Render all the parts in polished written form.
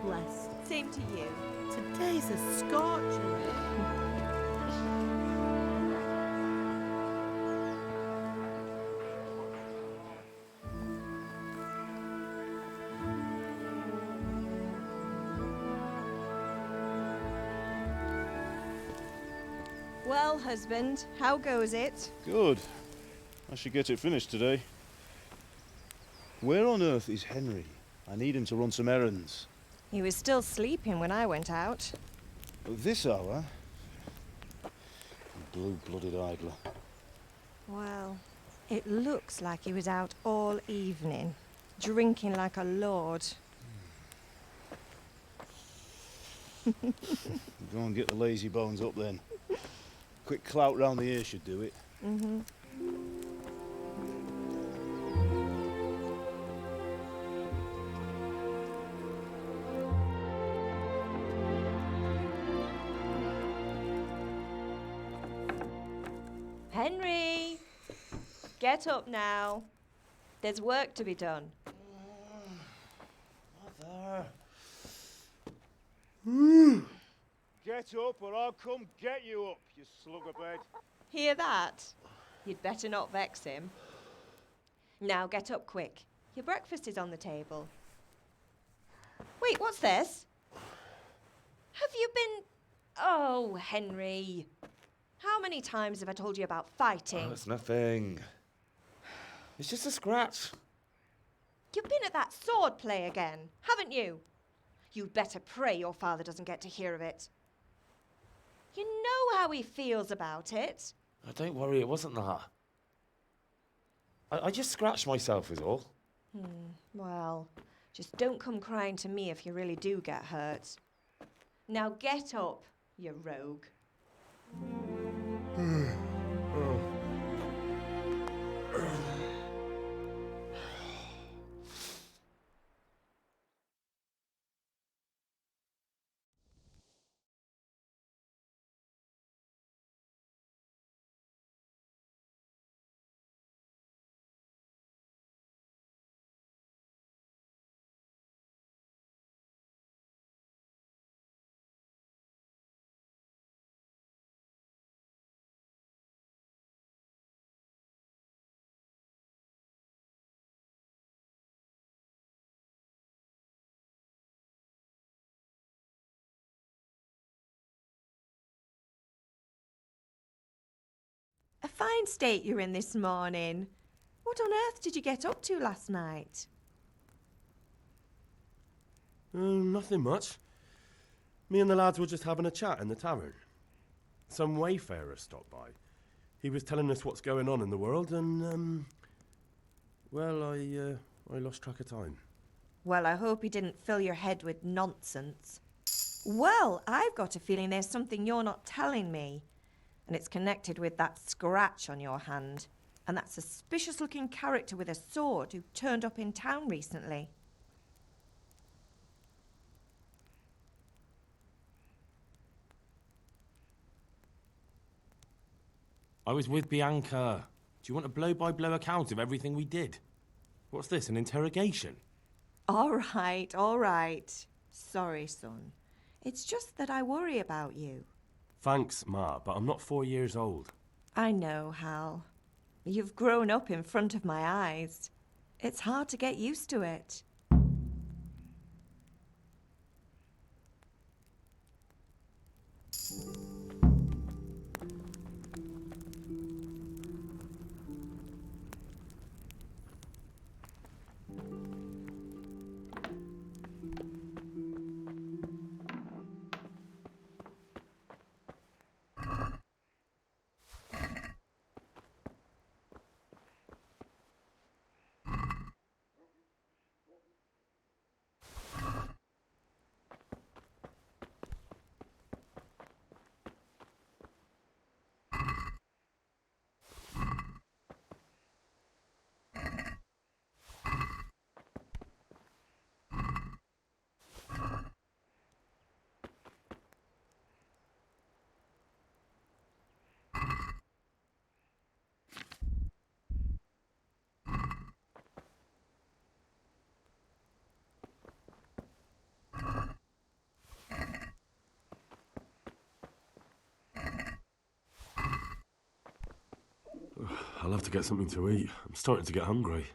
blessed. Same to you. Today's a scorcher, eh? Well, husband, how goes it? Good. I should get it finished today. Where on earth is Henry? I need him to run some errands. He was still sleeping when I went out. At this hour? Blue-blooded idler. Well, it looks like he was out all evening, drinking like a lord. Go and get the lazy bones up then. Quick clout round the ear should do it. Mm-hmm. Henry! Get up now. There's work to be done. Mother. Get up or I'll come get you up, you slug of bed. Hear that? You'd better not vex him. Now get up quick. Your breakfast is on the table. Wait, what's this? Have you been... Oh, Henry. How many times have I told you about fighting? Oh, it's nothing. It's just a scratch. You've been at that sword play again, haven't you? You'd better pray your father doesn't get to hear of it. You know how he feels about it. Oh, don't worry, it wasn't that. I just scratched myself is all. Well, just don't come crying to me if you really do get hurt. Now get up, you rogue. A fine state you're in this morning. What on earth did you get up to last night? Nothing much. Me and the lads were just having a chat in the tavern. Some wayfarer stopped by. He was telling us what's going on in the world and, well, I lost track of time. Well, I hope he didn't fill your head with nonsense. Well, I've got a feeling there's something you're not telling me. And it's connected with that scratch on your hand. And that suspicious-looking character with a sword who turned up in town recently. I was with Bianca. Do you want a blow-by-blow account of everything we did? What's this, an interrogation? All right. Sorry, son. It's just that I worry about you. Thanks, Ma, but I'm not 4 years old. I know, Hal. You've grown up in front of my eyes. It's hard to get used to it. I'll have to get something to eat. I'm starting to get hungry.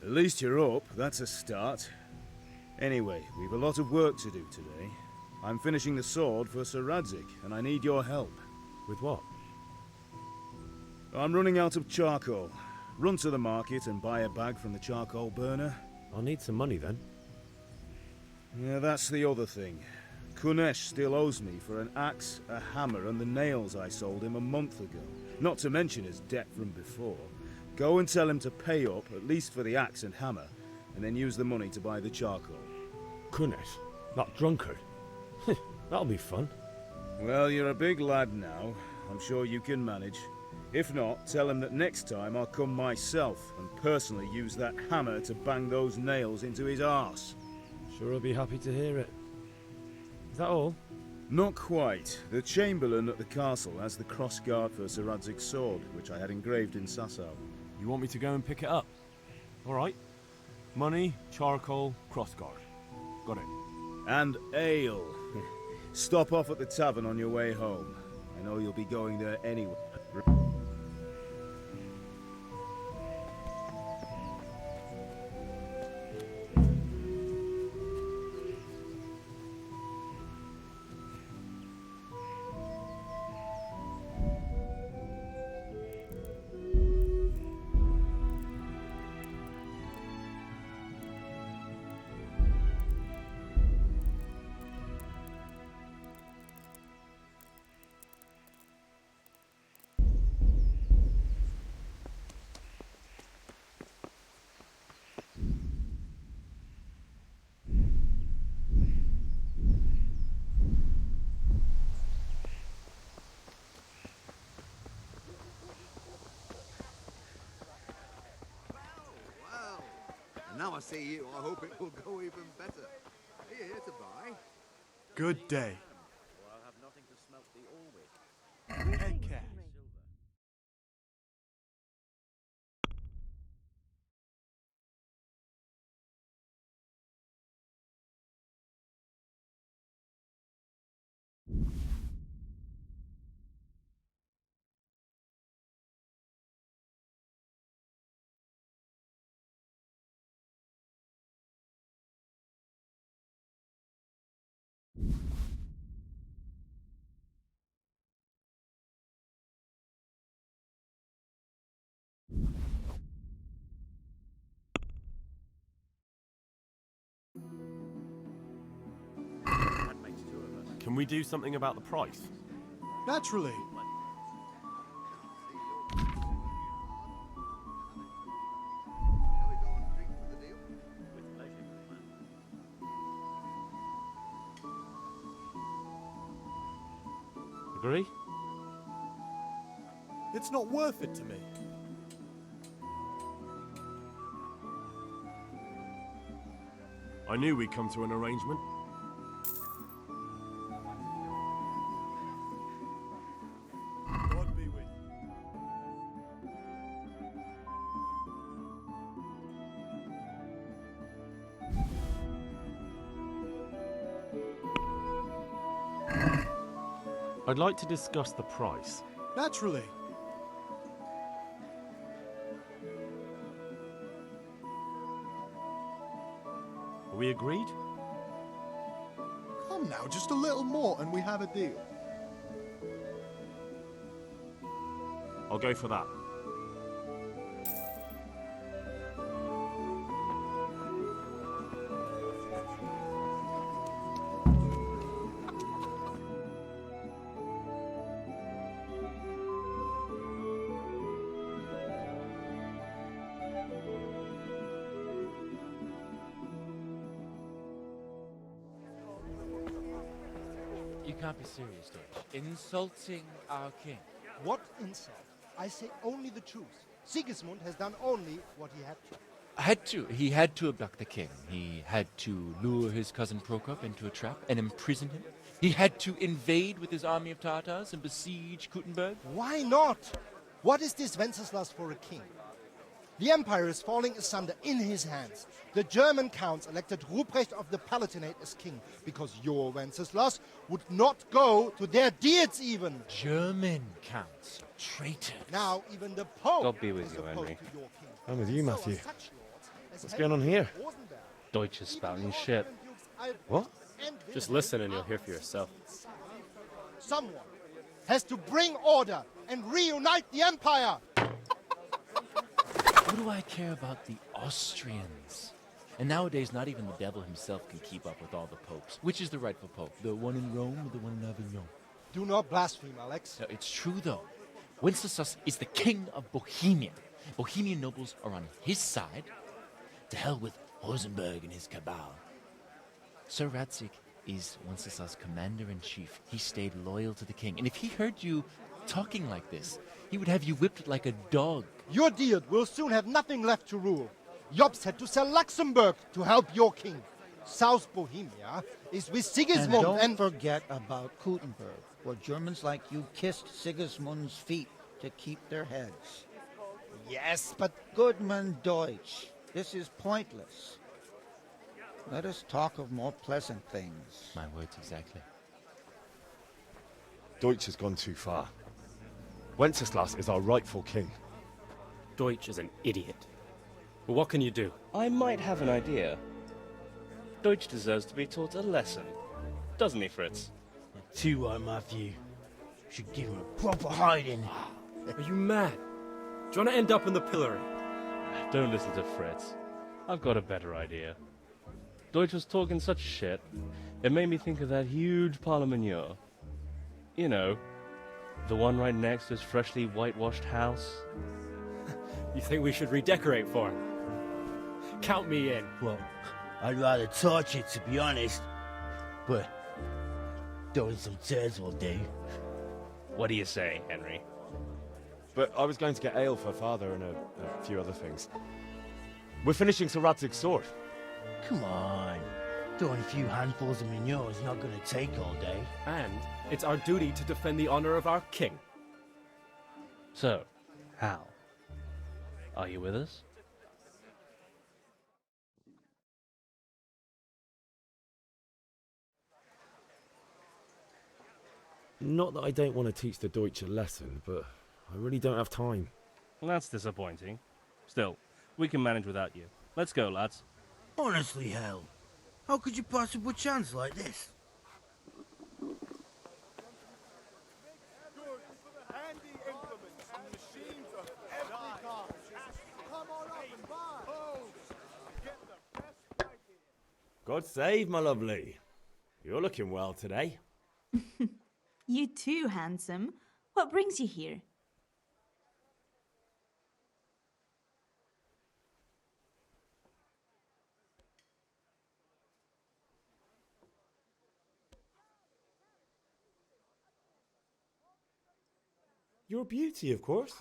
At least you're up, that's a start. Anyway, we've a lot of work to do today. I'm finishing the sword for Sir Radzik, and I need your help. With what? I'm running out of charcoal. Run to the market and buy a bag from the charcoal burner. I'll need some money then. Yeah, that's the other thing. Kunesh still owes me for an axe, a hammer, and the nails I sold him a month ago. Not to mention his debt from before. Go and tell him to pay up, at least for the axe and hammer, and then use the money to buy the charcoal. Kunesh? That drunkard? That'll be fun. Well, you're a big lad now. I'm sure you can manage. If not, tell him that next time I'll come myself and personally use that hammer to bang those nails into his arse. Sure, I'll be happy to hear it. Is that all? Not quite. The Chamberlain at the castle has the crossguard for Sir Radzik's sword, which I had engraved in Sasau. You want me to go and pick it up? All right. Money, charcoal, crossguard. Got it. And ale. Stop off at the tavern on your way home. I know you'll be going there anyway. Now I see you, I hope it will go even better. Are you here to buy? Good day. Well, I'll have nothing to smelt the ore with. Take care. Can we do something about the price? Naturally. Shall we go and drink for the deal? With pleasure, good man. Agree? It's not worth it to me. I knew we'd come to an arrangement. God be with I'd like to discuss the price. you. Naturally. Are we agreed? Come now, just a little more and we have a deal. I'll go for that. You can't be serious, Dutch. Insulting our king. What insult? I say only the truth. Sigismund has done only what he had to. Had to. He had to abduct the king. He had to lure his cousin Prokop into a trap and imprison him. He had to invade with his army of Tartars and besiege Kuttenberg. Why not? What is this Wenceslas for a king? The empire is falling asunder in his hands. The German counts elected Ruprecht of the Palatinate as king because your Wenceslas would not go to their deeds even. German counts. Traitors. Now even the Pope God be with is you, opposed Henry. to your king. I'm with you, So are Matthew. such lords as What's going on here? Rosenberg, Deutsch is spouting shit. What? and Just Wilhelm listen and you'll hear for yourself. Someone has to bring order and reunite the empire. What do I care about the Austrians? And nowadays, not even the devil himself can keep up with all the popes. Which is the rightful pope? The one in Rome or the one in Avignon? Do not blaspheme, Alex. No, it's true, though. Wenceslas is the king of Bohemia. Bohemian nobles are on his side. To hell with Rosenberg and his cabal. Sir Radzik is Wenceslas' commander-in-chief. He stayed loyal to the king. And if he heard you talking like this, he would have you whipped like a dog. Your Diet will soon have nothing left to rule. Jobst had to sell Luxembourg to help your king. South Bohemia is with Sigismund And don't forget about Kuttenberg, where Germans like you kissed Sigismund's feet to keep their heads. Yes, but Goodman Deutsch, this is pointless. Let us talk of more pleasant things. My words exactly. Deutsch has gone too far. Wenceslas is our rightful king. Deutsch is an idiot. But what can you do? I might have an idea. Deutsch deserves to be taught a lesson. Doesn't he, Fritz? Too right, Matthew. Should give him a proper hiding. Are you mad? Do you want to end up in the pillory? Don't listen to Fritz. I've got a better idea. Deutsch was talking such shit, it made me think of that huge parliament. You know, the one right next to his freshly whitewashed house. You think we should redecorate for him? Count me in. Well, I'd rather torch it, to be honest. But throwing some tears will do. What do you say, Henry? But I was going to get ale for father and a few other things. We're finishing Sir Radzig's sword. Come on. Throwing a few handfuls of manure is not going to take all day. And it's our duty to defend the honor of our king. So, Hal, are you with us? Not that I don't want to teach the Deutsch a lesson, but I really don't have time. Well, that's disappointing. Still, we can manage without you. Let's go, lads. Honestly, Hal, how could you pass up a chance like this? God save, my lovely. You're looking well today. You too, handsome. What brings you here? Your beauty, of course.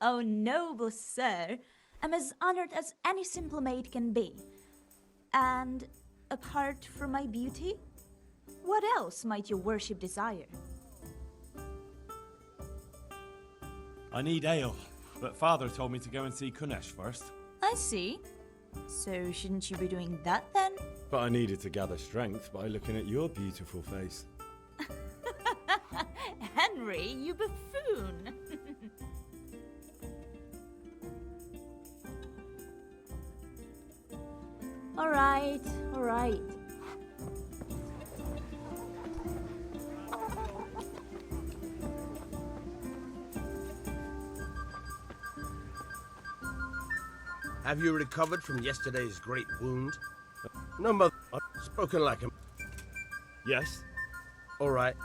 Oh, noble sir. I'm as honored as any simple maid can be. And apart from my beauty, what else might your worship desire? I need ale, but father told me to go and see Kunesh first. I see. So shouldn't you be doing that then? But I needed to gather strength by looking at your beautiful face. Henry, you buffoon! All right, all right. Have you recovered from yesterday's great wound? No, mother. I've spoken like a... Yes. All right.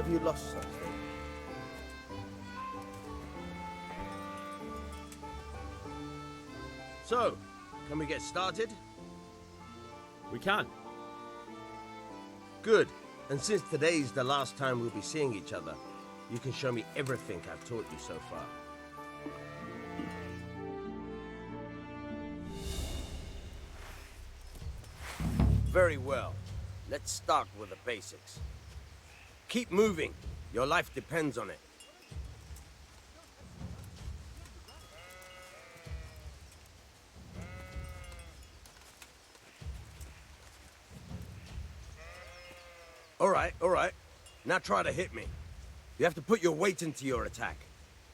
Have you lost something? So, can we get started? We can. Good. And since today's the last time we'll be seeing each other, you can show me everything I've taught you so far. Very well. Let's start with the basics. Keep moving. Your life depends on it. All right. Now try to hit me. You have to put your weight into your attack.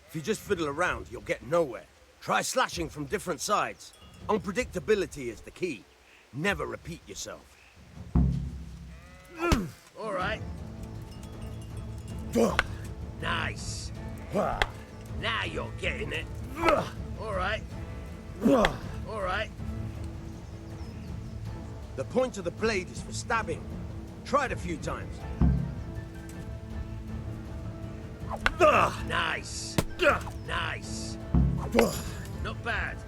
If you just fiddle around, you'll get nowhere. Try slashing from different sides. Unpredictability is the key. Never repeat yourself. All right. Nice. Now you're getting it. All right. All right. The point of the blade is for stabbing. Try it a few times. Nice. Nice. Not bad.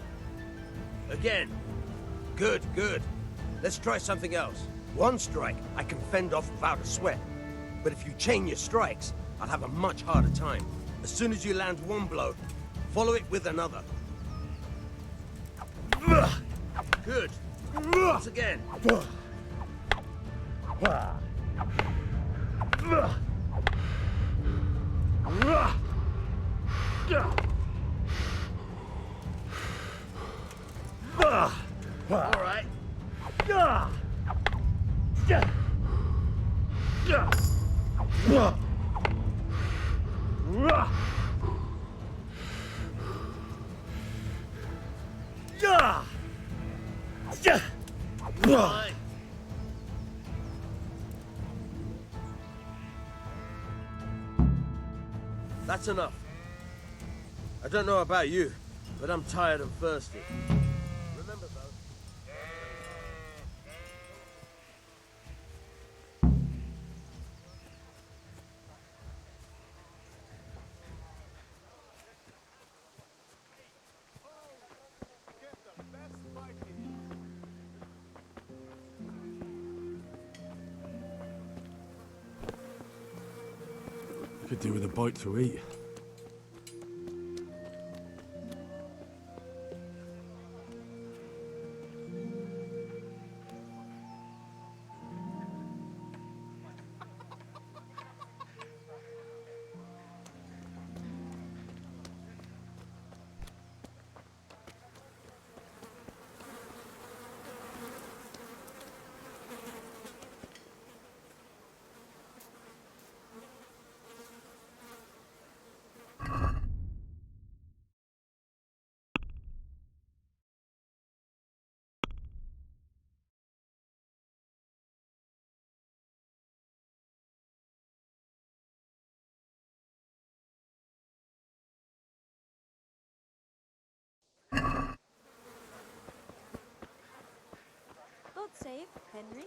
Again. Good. Let's try something else. One strike I can fend off without a sweat. But if you chain your strikes, I'll have a much harder time. As soon as you land one blow, follow it with another. Good. Once again. All right. Right. That's enough. I don't know about you, but I'm tired and thirsty. Remember, though. Could do with a bite to eat. God save Henry.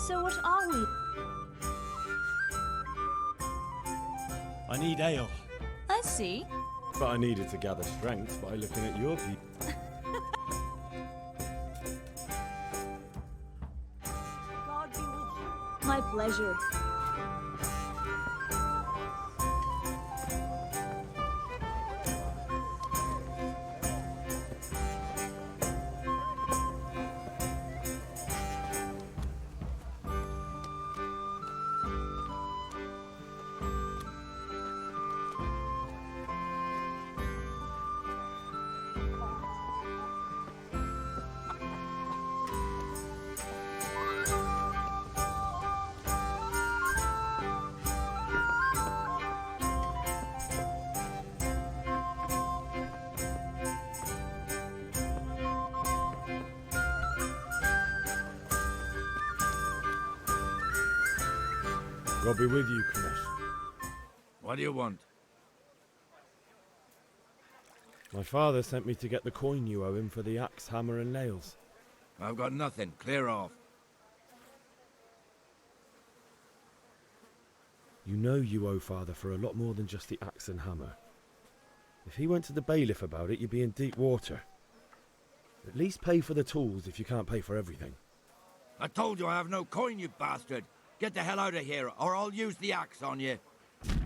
So what are we? I need ale. I see. But I needed to gather strength by looking at your people. God be with you. My pleasure. God be with you, Kunesh. What do you want? My father sent me to get the coin you owe him for the axe, hammer, and nails. I've got nothing. Clear off. You know you owe father for a lot more than just the axe and hammer. If he went to the bailiff about it, you'd be in deep water. At least pay for the tools if you can't pay for everything. I told you I have no coin, you bastard. Get the hell out of here, or I'll use the axe on you. If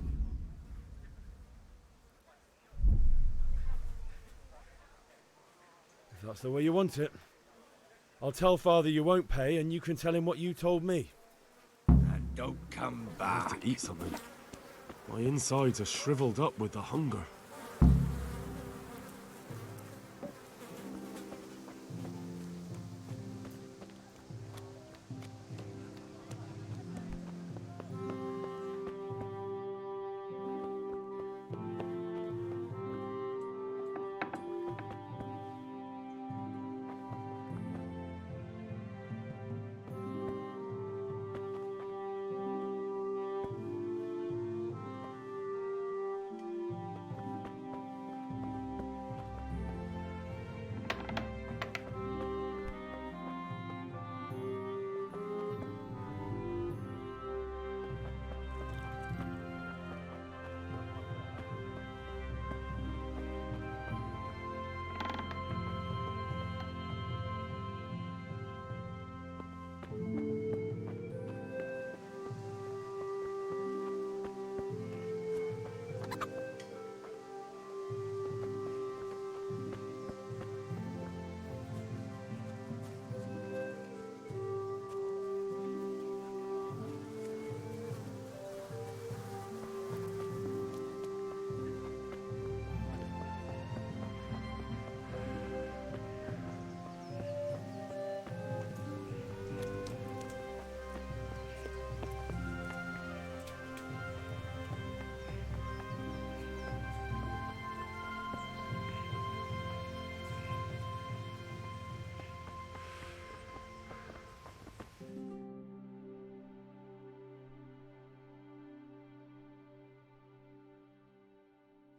that's the way you want it. I'll tell father you won't pay, and you can tell him what you told me. And don't come I back. have to eat something. My insides are shriveled up with the hunger.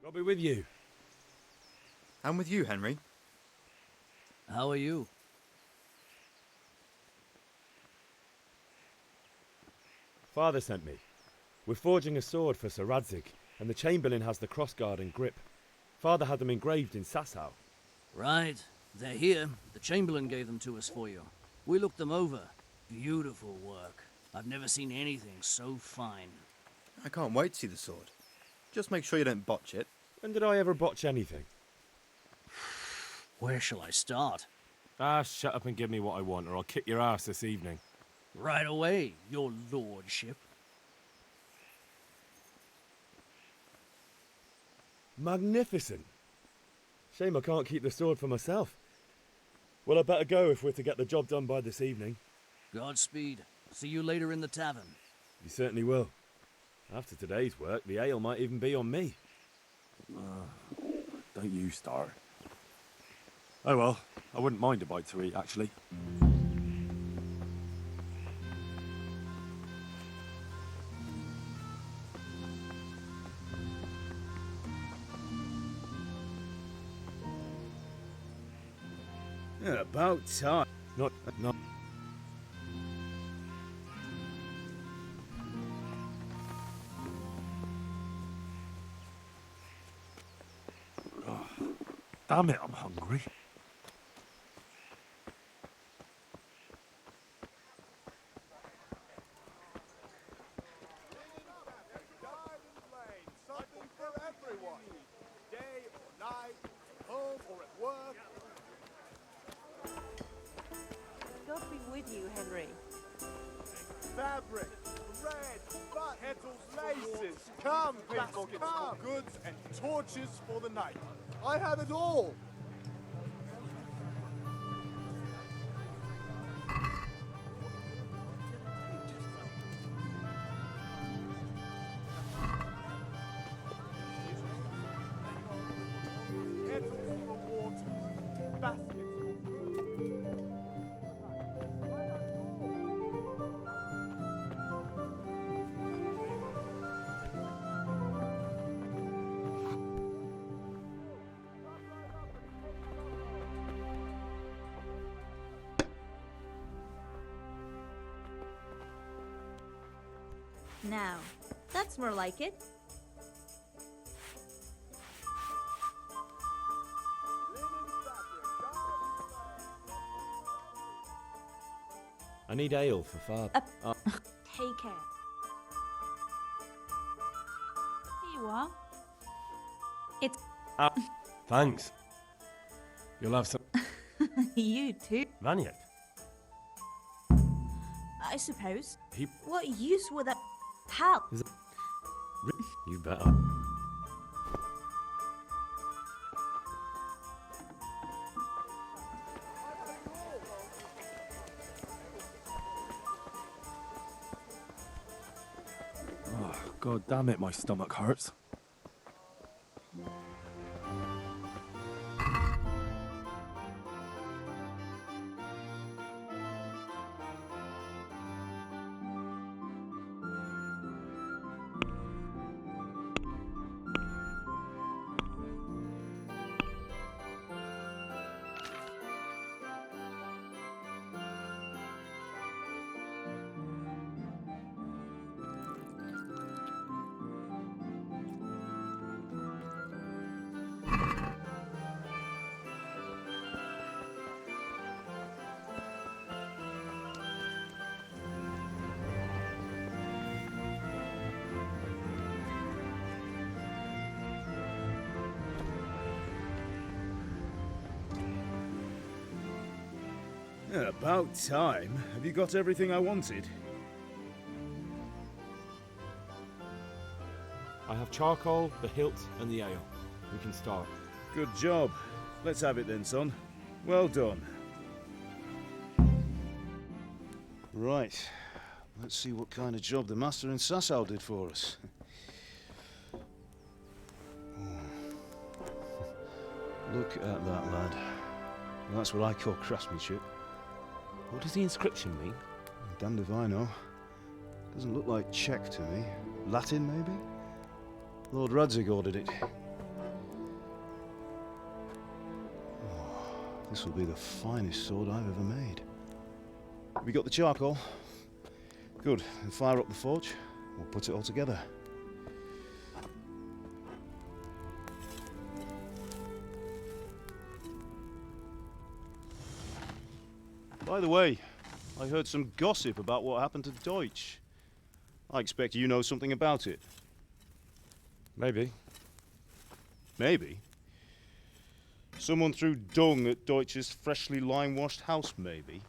God be with you. I'm with you, Henry. How are you? Father sent me. We're forging a sword for Sir Radzik, and the Chamberlain has the crossguard and grip. Father had them engraved in Sasau. Right. They're here. The Chamberlain gave them to us for you. We looked them over. Beautiful work. I've never seen anything so fine. I can't wait to see the sword. Just make sure you don't botch it. When did I ever botch anything? Where shall I start? Ah, shut up and give me what I want, or I'll kick your ass this evening. Right away, your lordship. Magnificent. Shame I can't keep the sword for myself. Well, I better go if we're to get the job done by this evening. Godspeed. See you later in the tavern. You certainly will. After today's work, the ale might even be on me. Don't you start. Oh well, I wouldn't mind a bite to eat, actually. Yeah, about time. Not. Damn it, I'm hungry. Something for everyone. Day or night, home or at work. God be with you, Henry. Fabric, thread, petals, laces. Come, people, come. Goods and torches for the night. I have it all. Petals for water, baskets for food. Now, that's more like it. I need ale for Father. Take care. Here you are. It's... Thanks. You'll have some... You too. Vanyet. I suppose. He... What use would that... Pal. Is it... You better. Oh, God damn it, my stomach hurts. Yeah, about time. Have you got everything I wanted? I have charcoal, the hilt, and the ale. We can start. Good job. Let's have it then, son. Well done. Right. Let's see what kind of job the master in Sasau did for us. Look at that, lad. That's what I call craftsmanship. What does the inscription mean? Damned if I know. Doesn't look like Czech to me. Latin, maybe? Lord Radzig ordered it. Oh, this will be the finest sword I've ever made. Have we got the charcoal? Good. Then fire up the forge. We'll put it all together. By the way, I heard some gossip about what happened to Deutsch. I expect you know something about it. Maybe. Maybe? Someone threw dung at Deutsch's freshly lime-washed house, maybe?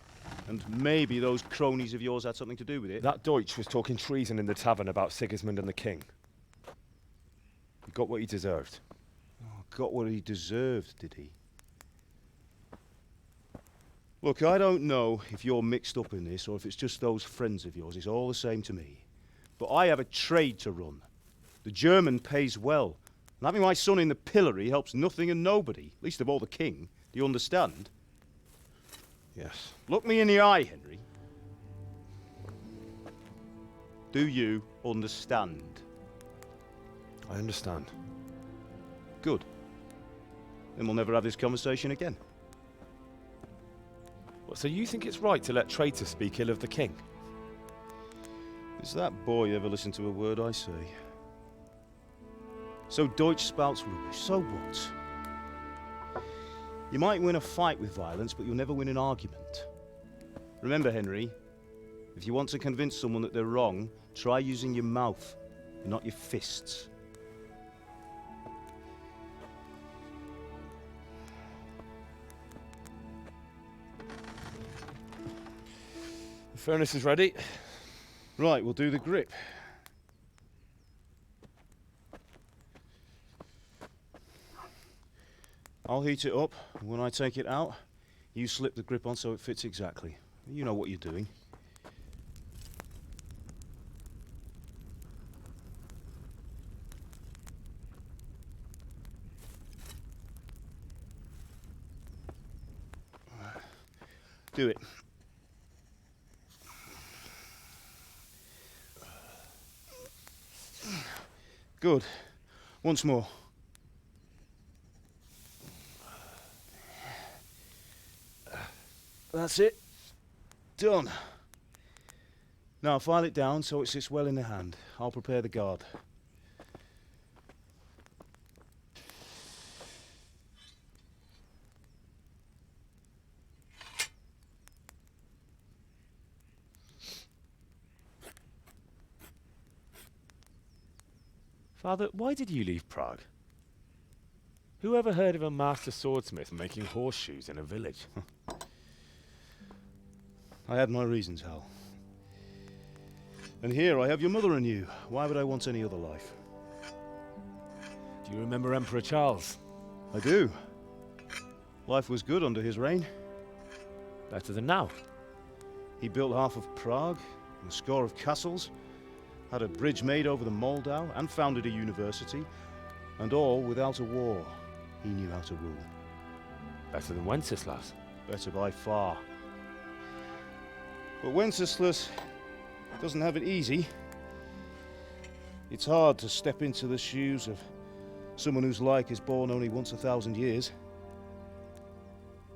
And maybe those cronies of yours had something to do with it? That Deutsch was talking treason in the tavern about Sigismund and the king. He got what he deserved. Oh, got what he deserved, did he? Look, I don't know if you're mixed up in this or if it's just those friends of yours. It's all the same to me. But I have a trade to run. The German pays well. And having my son in the pillory helps nothing and nobody, least of all the king. Do you understand? Yes. Look me in the eye, Henry. Do you understand? I understand. Good. Then we'll never have this conversation again. So you think it's right to let traitors speak ill of the king? Does that boy ever listen to a word I say? So Deutsch spouts rubbish, so what? You might win a fight with violence, but you'll never win an argument. Remember, Henry, if you want to convince someone that they're wrong, try using your mouth, and not your fists. The furnace is ready. Right, we'll do the grip. I'll heat it up, and when I take it out, you slip the grip on so it fits exactly. You know what you're doing. Do it. Good. Once more. That's it. Done. Now file it down so it sits well in the hand. I'll prepare the guard. Father, why did you leave Prague? Who ever heard of a master swordsmith making horseshoes in a village? I had my reasons, Hal. And here I have your mother and you. Why would I want any other life? Do you remember Emperor Charles? I do. Life was good under his reign. Better than now. He built half of Prague, and a score of castles, had a bridge made over the Moldau, and founded a university, and all without a war. He knew how to rule. Better than Wenceslas. Better by far. But Wenceslas doesn't have it easy. It's hard to step into the shoes of someone whose like is born only once 1,000 years.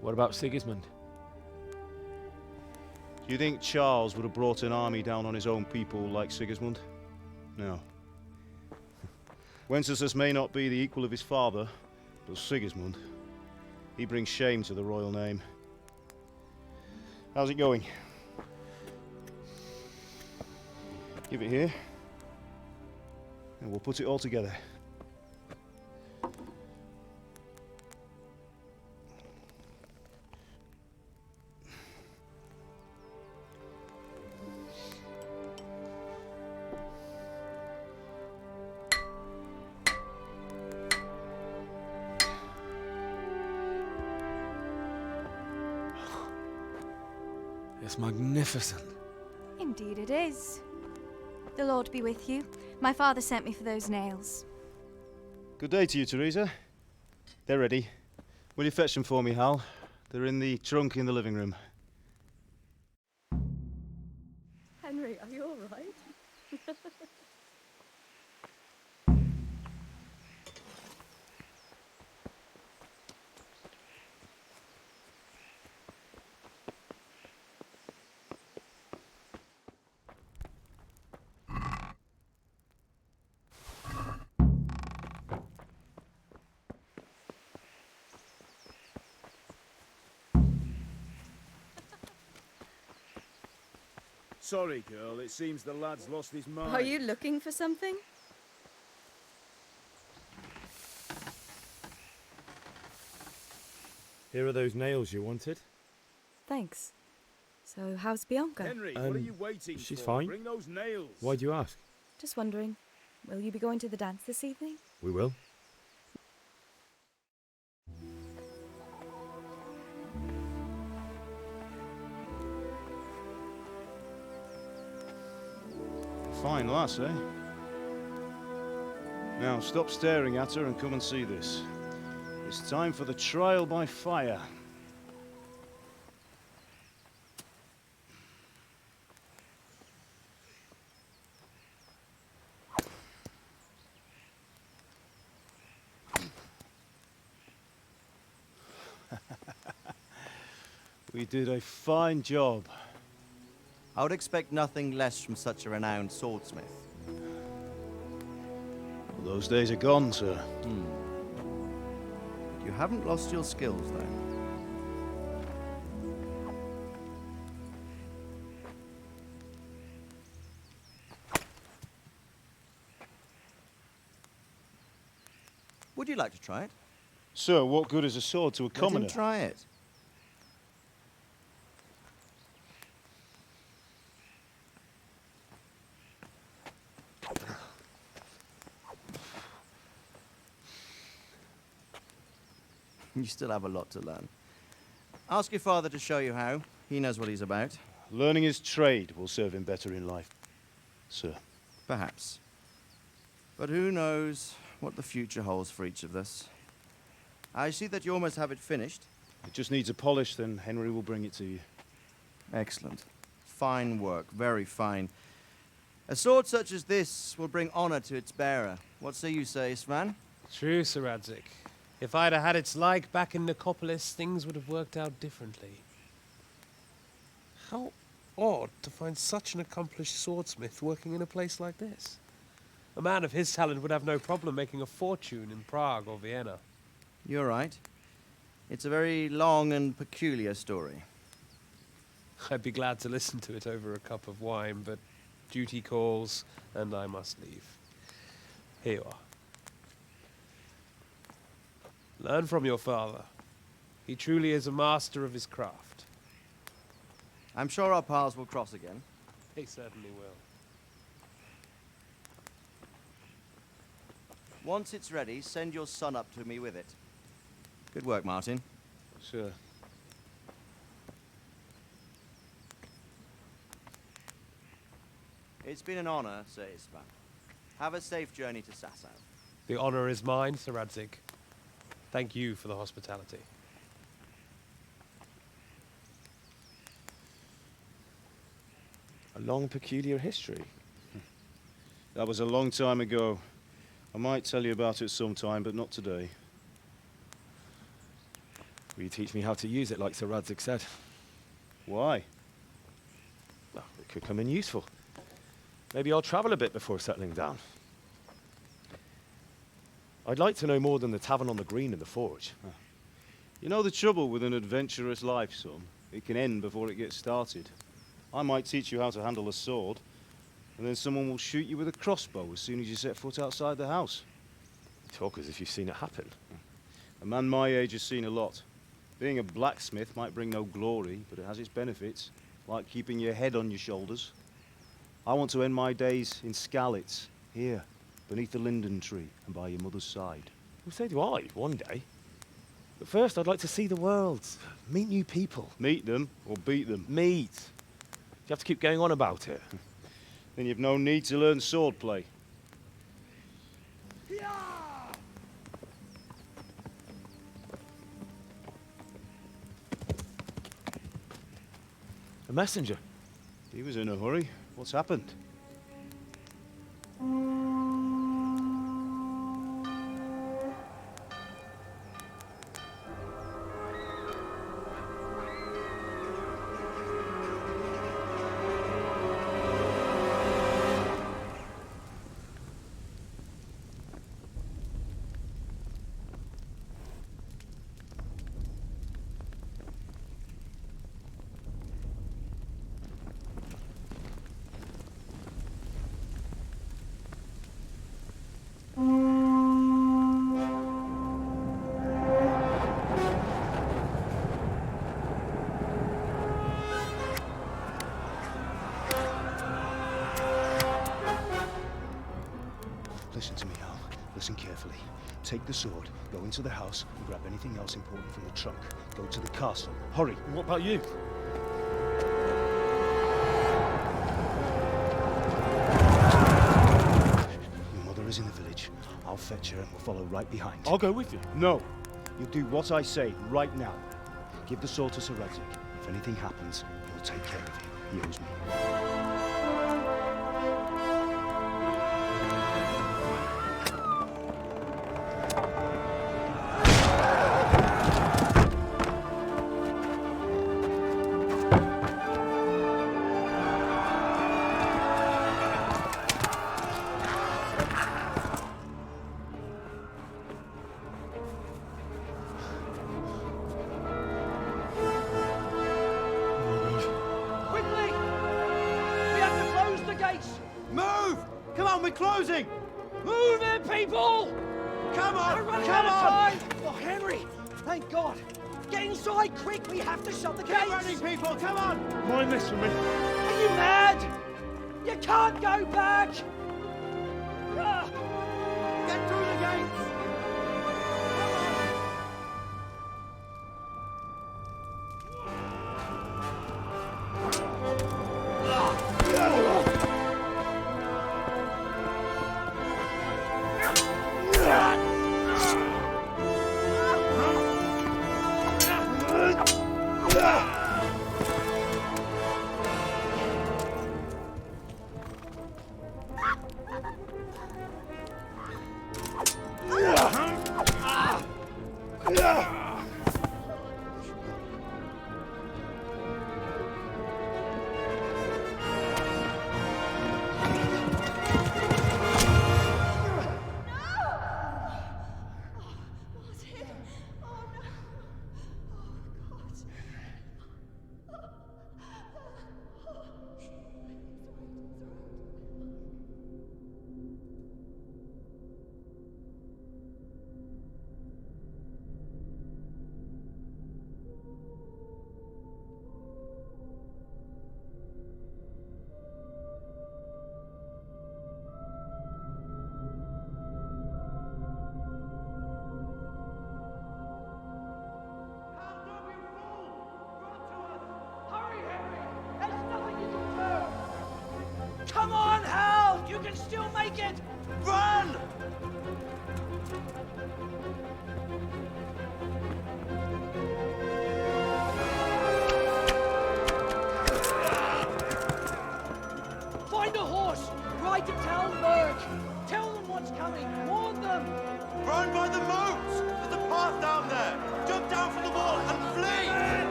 What about Sigismund? Do you think Charles would have brought an army down on his own people like Sigismund? No. Wenceslas may not be the equal of his father, but Sigismund, he brings shame to the royal name. How's it going? Give it here, and we'll put it all together. It's magnificent. Indeed it is. The Lord be with you. My father sent me for those nails. Good day to you, Teresa. They're ready. Will you fetch them for me, Hal? They're in the trunk in the living room. Henry, are you all right? Sorry, girl. It seems the lad's lost his mind. Are you looking for something? Here are those nails you wanted. Thanks. So, how's Bianca? Henry, what are you waiting for? She's fine. Bring those nails. Why do you ask? Just wondering, will you be going to the dance this evening? We will. Fine lass, eh? Now, stop staring at her and come and see this. It's time for the trial by fire. We did a fine job. I would expect nothing less from such a renowned swordsmith. Well, those days are gone, sir. You haven't lost your skills, though. Would you like to try it? Sir, what good is a sword to a commoner? Let him try it. You still have a lot to learn. Ask your father to show you how. He knows what he's about. Learning his trade will serve him better in life, sir. Perhaps. But who knows what the future holds for each of us. I see that you almost have it finished. It just needs a polish, then Henry will bring it to you. Excellent. Fine work, very fine. A sword such as this will bring honor to its bearer. What say you, Svan? True, Sir Radzik. If I'd have had its like back in Nicopolis, things would have worked out differently. How odd to find such an accomplished swordsmith working in a place like this. A man of his talent would have no problem making a fortune in Prague or Vienna. You're right. It's a very long and peculiar story. I'd be glad to listen to it over a cup of wine, but duty calls, and I must leave. Here you are. Learn from your father. He truly is a master of his craft. I'm sure our paths will cross again. He certainly will. Once it's ready, send your son up to me with it. Good work, Martin. Sure. It's been an honor, Sir Ispan. Have a safe journey to Sasau. The honor is mine, Sir Radzik. Thank you for the hospitality. A long, peculiar history. That was a long time ago. I might tell you about it sometime, but not today. Will you teach me how to use it, like Sir Radzik said? Why? Well, it could come in useful. Maybe I'll travel a bit before settling down. I'd like to know more than the tavern on the green and the forge. You know the trouble with an adventurous life, son? It can end before it gets started. I might teach you how to handle a sword, and then someone will shoot you with a crossbow as soon as you set foot outside the house. You talk as if you've seen it happen. A man my age has seen a lot. Being a blacksmith might bring no glory, but it has its benefits, like keeping your head on your shoulders. I want to end my days in Skalitz, here, beneath the linden tree and by your mother's side. Well, so do I, one day. But first, I'd like to see the world, meet new people. Meet them or beat them? Meet. You have to keep going on about it. Then you've no need to learn swordplay. A messenger. He was in a hurry. What's happened? Listen to me, Al. Listen carefully. Take the sword, go into the house, and grab anything else important from the trunk. Go to the castle. Hurry! And what about you? Your mother is in the village. I'll fetch her and we'll follow right behind. I'll go with you. No! You'll do what I say right now. Give the sword to Sir Radzik. If anything happens, he'll take care of you. He owes me. Closing! Move it, people! Come on! Come on! Oh, Henry! Thank God! Get inside, quick! We have to shut the gates! Get ready, people! Come on! Mind this for me. Are you mad? You can't go back! Get through the gates!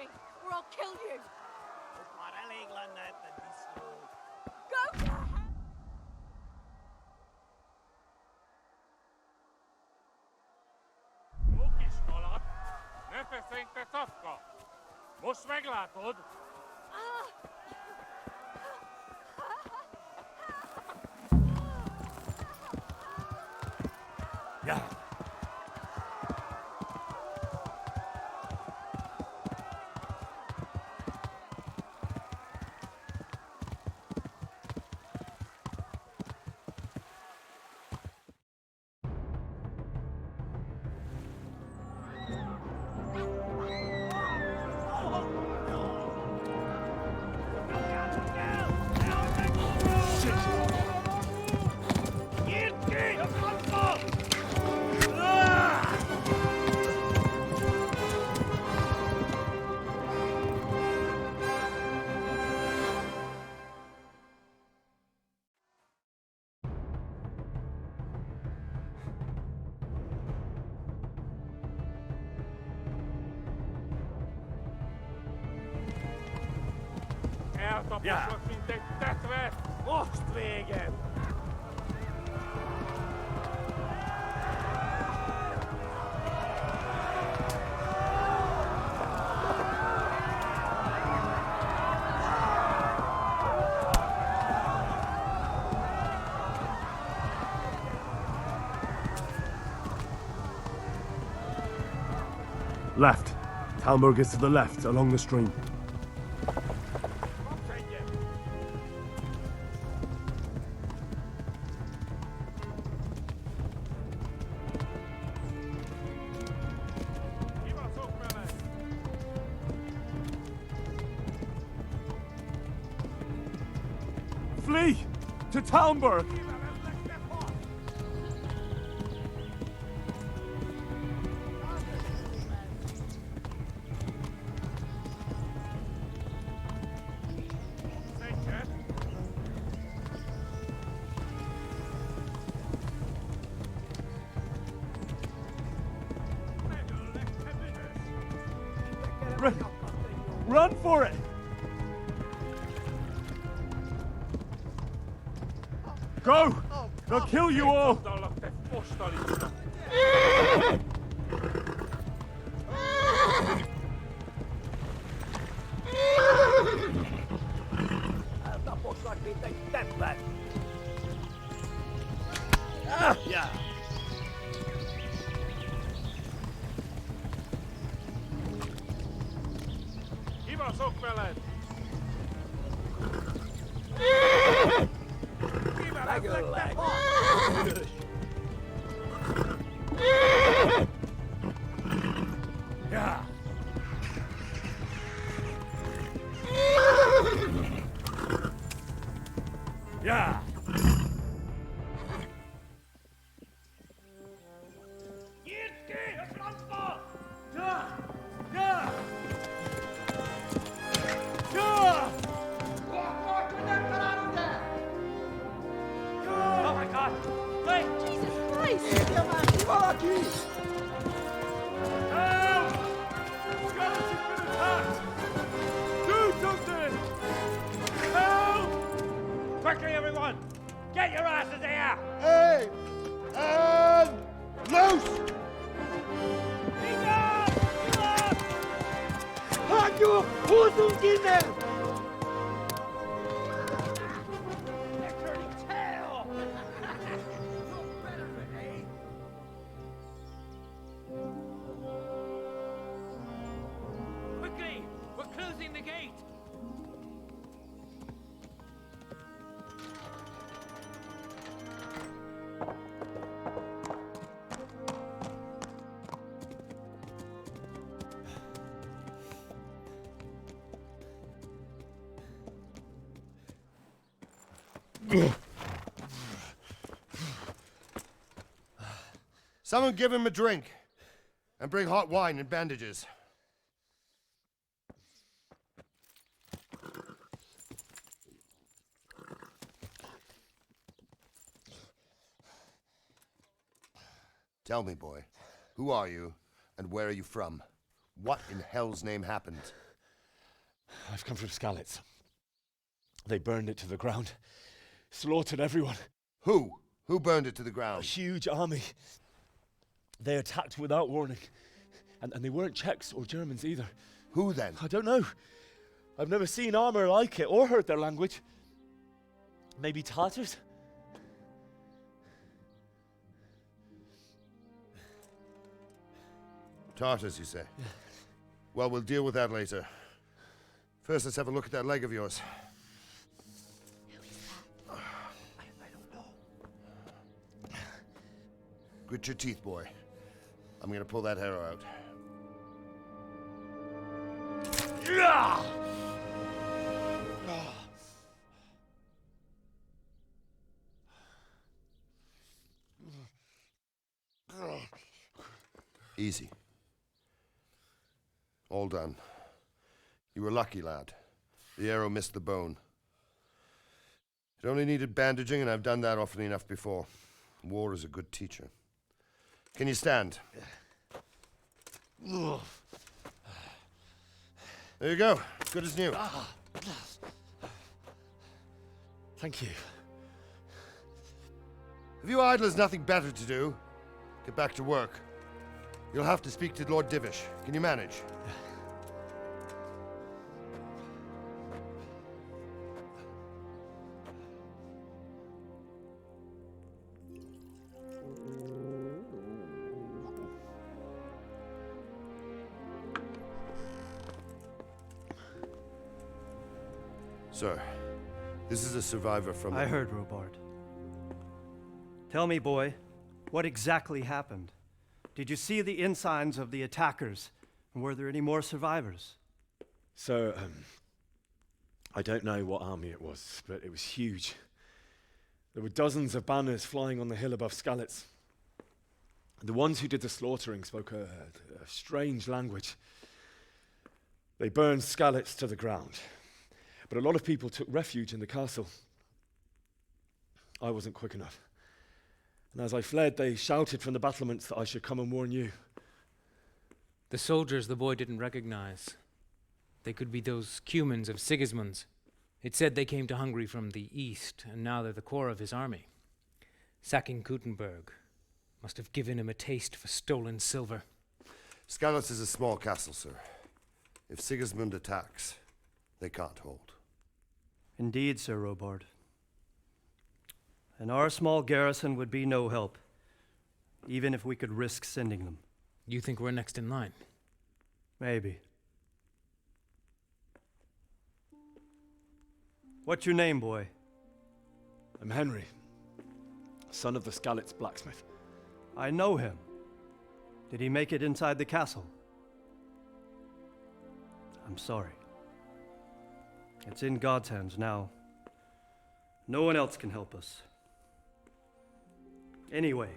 me, or I'll kill you. Go to hell! Most meglátod? Ja. Eltaposlak, mint egy tetve! Most véged! Left. Talmberg is to the left, along the stream. Flee! To Talmberg! Run for it! Go! They'll kill you all! Eltaposlak, mint egy tetve! Yeah. Kibaszok veled! Megöllek! Büdös! Yeah. Yeah. Oh my God! Wait! Jesus Christ! Help! Skeleton's been attacked! Do something! Help! Quickly, everyone! Get your asses here! Hey! And loose! Rádio Rosungine! They're turning tail! Quickly! We're closing the gate! Someone give him a drink. And bring hot wine and bandages. Tell me, boy, who are you and where are you from? What in hell's name happened? I've come from Skalitz. They burned it to the ground. Slaughtered everyone. Who? Who burned it to the ground? A huge army. They attacked without warning. And they weren't Czechs or Germans either. Who then? I don't know. I've never seen armor like it or heard their language. Maybe Tatars? Tartars, you say? Yeah. Well, we'll deal with that later. First, let's have a look at that leg of yours. I don't know. Grit your teeth, boy. I'm gonna pull that arrow out. Easy. All done. You were lucky, lad. The arrow missed the bone. It only needed bandaging, and I've done that often enough before. War is a good teacher. Can you stand? There you go. Good as new. Thank you. If you idlers nothing better to do, get back to work. You'll have to speak to Lord Divish. Can you manage? Sir, this is a survivor from... I heard, Robard. Tell me, boy, what exactly happened? Did you see the ensigns of the attackers? And were there any more survivors? So, I don't know what army it was, but it was huge. There were dozens of banners flying on the hill above Skalitz. The ones who did the slaughtering spoke a strange language. They burned Skalitz to the ground. But a lot of people took refuge in the castle. I wasn't quick enough. And as I fled, they shouted from the battlements that I should come and warn you. The soldiers the boy didn't recognize. They could be those Cumans of Sigismund's. It said they came to Hungary from the east, and now they're the core of his army. Sacking Gutenberg must have given him a taste for stolen silver. Skalitz is a small castle, sir. If Sigismund attacks, they can't hold. Indeed, Sir Robard. And our small garrison would be no help, even if we could risk sending them. You think we're next in line? Maybe. What's your name, boy? I'm Henry, son of the Skalitz blacksmith. I know him. Did he make it inside the castle? I'm sorry. It's in God's hands now. No one else can help us. Anyway,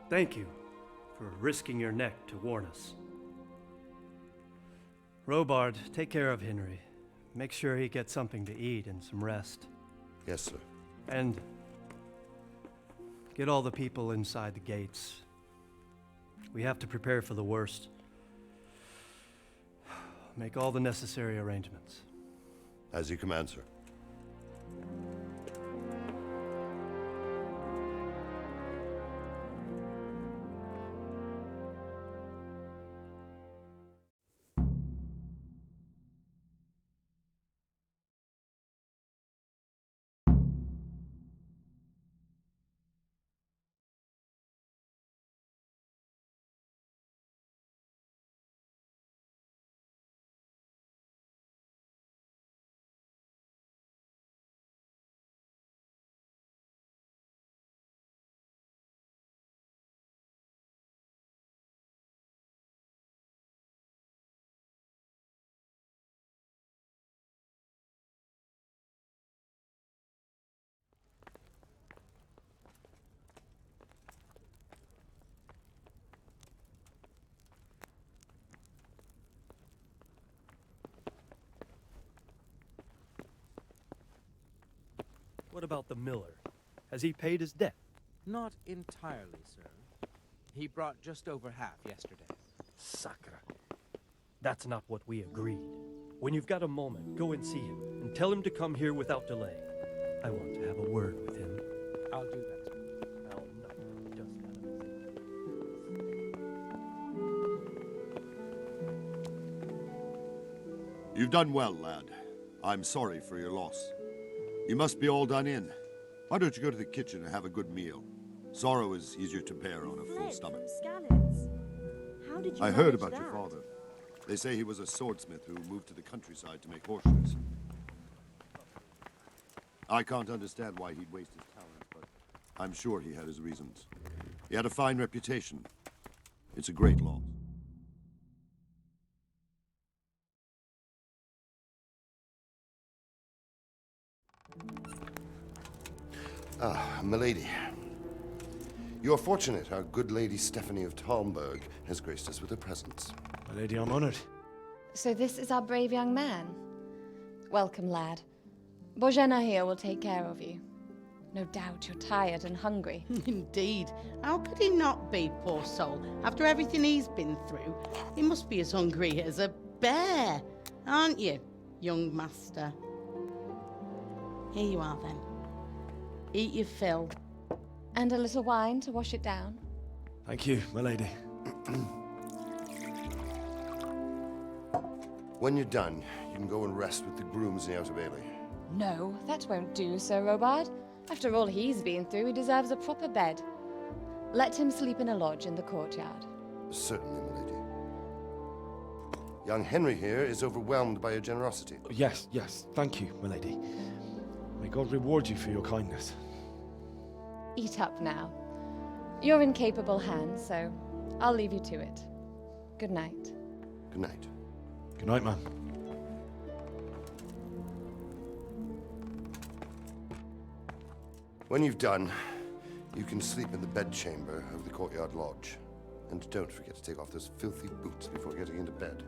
thank you for risking your neck to warn us. Robard, take care of Henry. Make sure he gets something to eat and some rest. Yes, sir. And get all the people inside the gates. We have to prepare for the worst. Make all the necessary arrangements. As you command, sir. What about the miller? Has he paid his debt? Not entirely, sir. He brought just over half yesterday. Sacre. That's not what we agreed. When you've got a moment, go and see him, and tell him to come here without delay. I want to have a word with him. I'll do that. You've done well, lad. I'm sorry for your loss. You must be all done in. Why don't you go to the kitchen and have a good meal? Sorrow is easier to bear on a full stomach. How did you I heard manage about that? your father. They say he was a swordsmith who moved to the countryside to make horseshoes. I can't understand why he'd waste his talent, but I'm sure he had his reasons. He had a fine reputation. It's a great loss. Ah, milady. You're fortunate our good lady Stephanie of Talmberg has graced us with her presence. My lady, I'm honored. So this is our brave young man. Welcome, lad. Bojena here will take care of you. No doubt you're tired and hungry. Indeed. How could he not be, poor soul? After everything he's been through, he must be as hungry as a bear, aren't you, young master? Here you are, then. Eat your fill. And a little wine to wash it down. Thank you, my lady. When you're done, you can go and rest with the grooms in the Outer Bailey. No, that won't do, Sir Robard. After all he's been through, he deserves a proper bed. Let him sleep in a lodge in the courtyard. Certainly, milady. Young Henry here is overwhelmed by your generosity. Yes, yes. Thank you, my lady. May God reward you for your kindness. Eat up now. You're in capable hands, so I'll leave you to it. Good night. Good night. Good night, ma'am. When you've done, you can sleep in the bedchamber of the courtyard lodge. And don't forget to take off those filthy boots before getting into bed.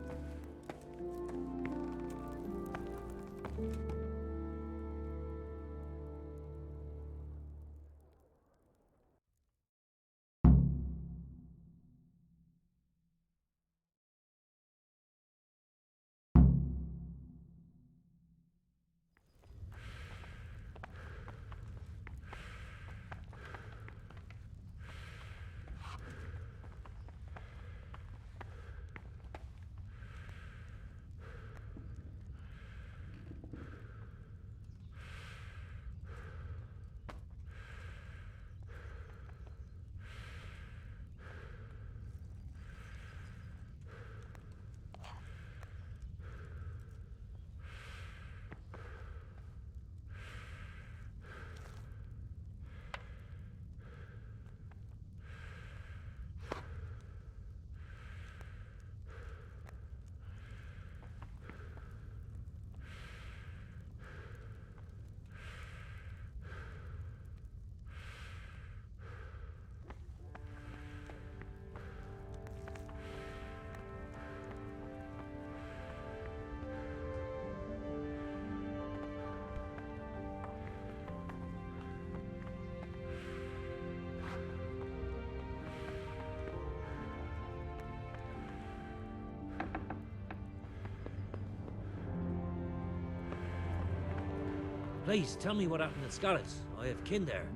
Please, tell me what happened at Scarlet's. I have kin there.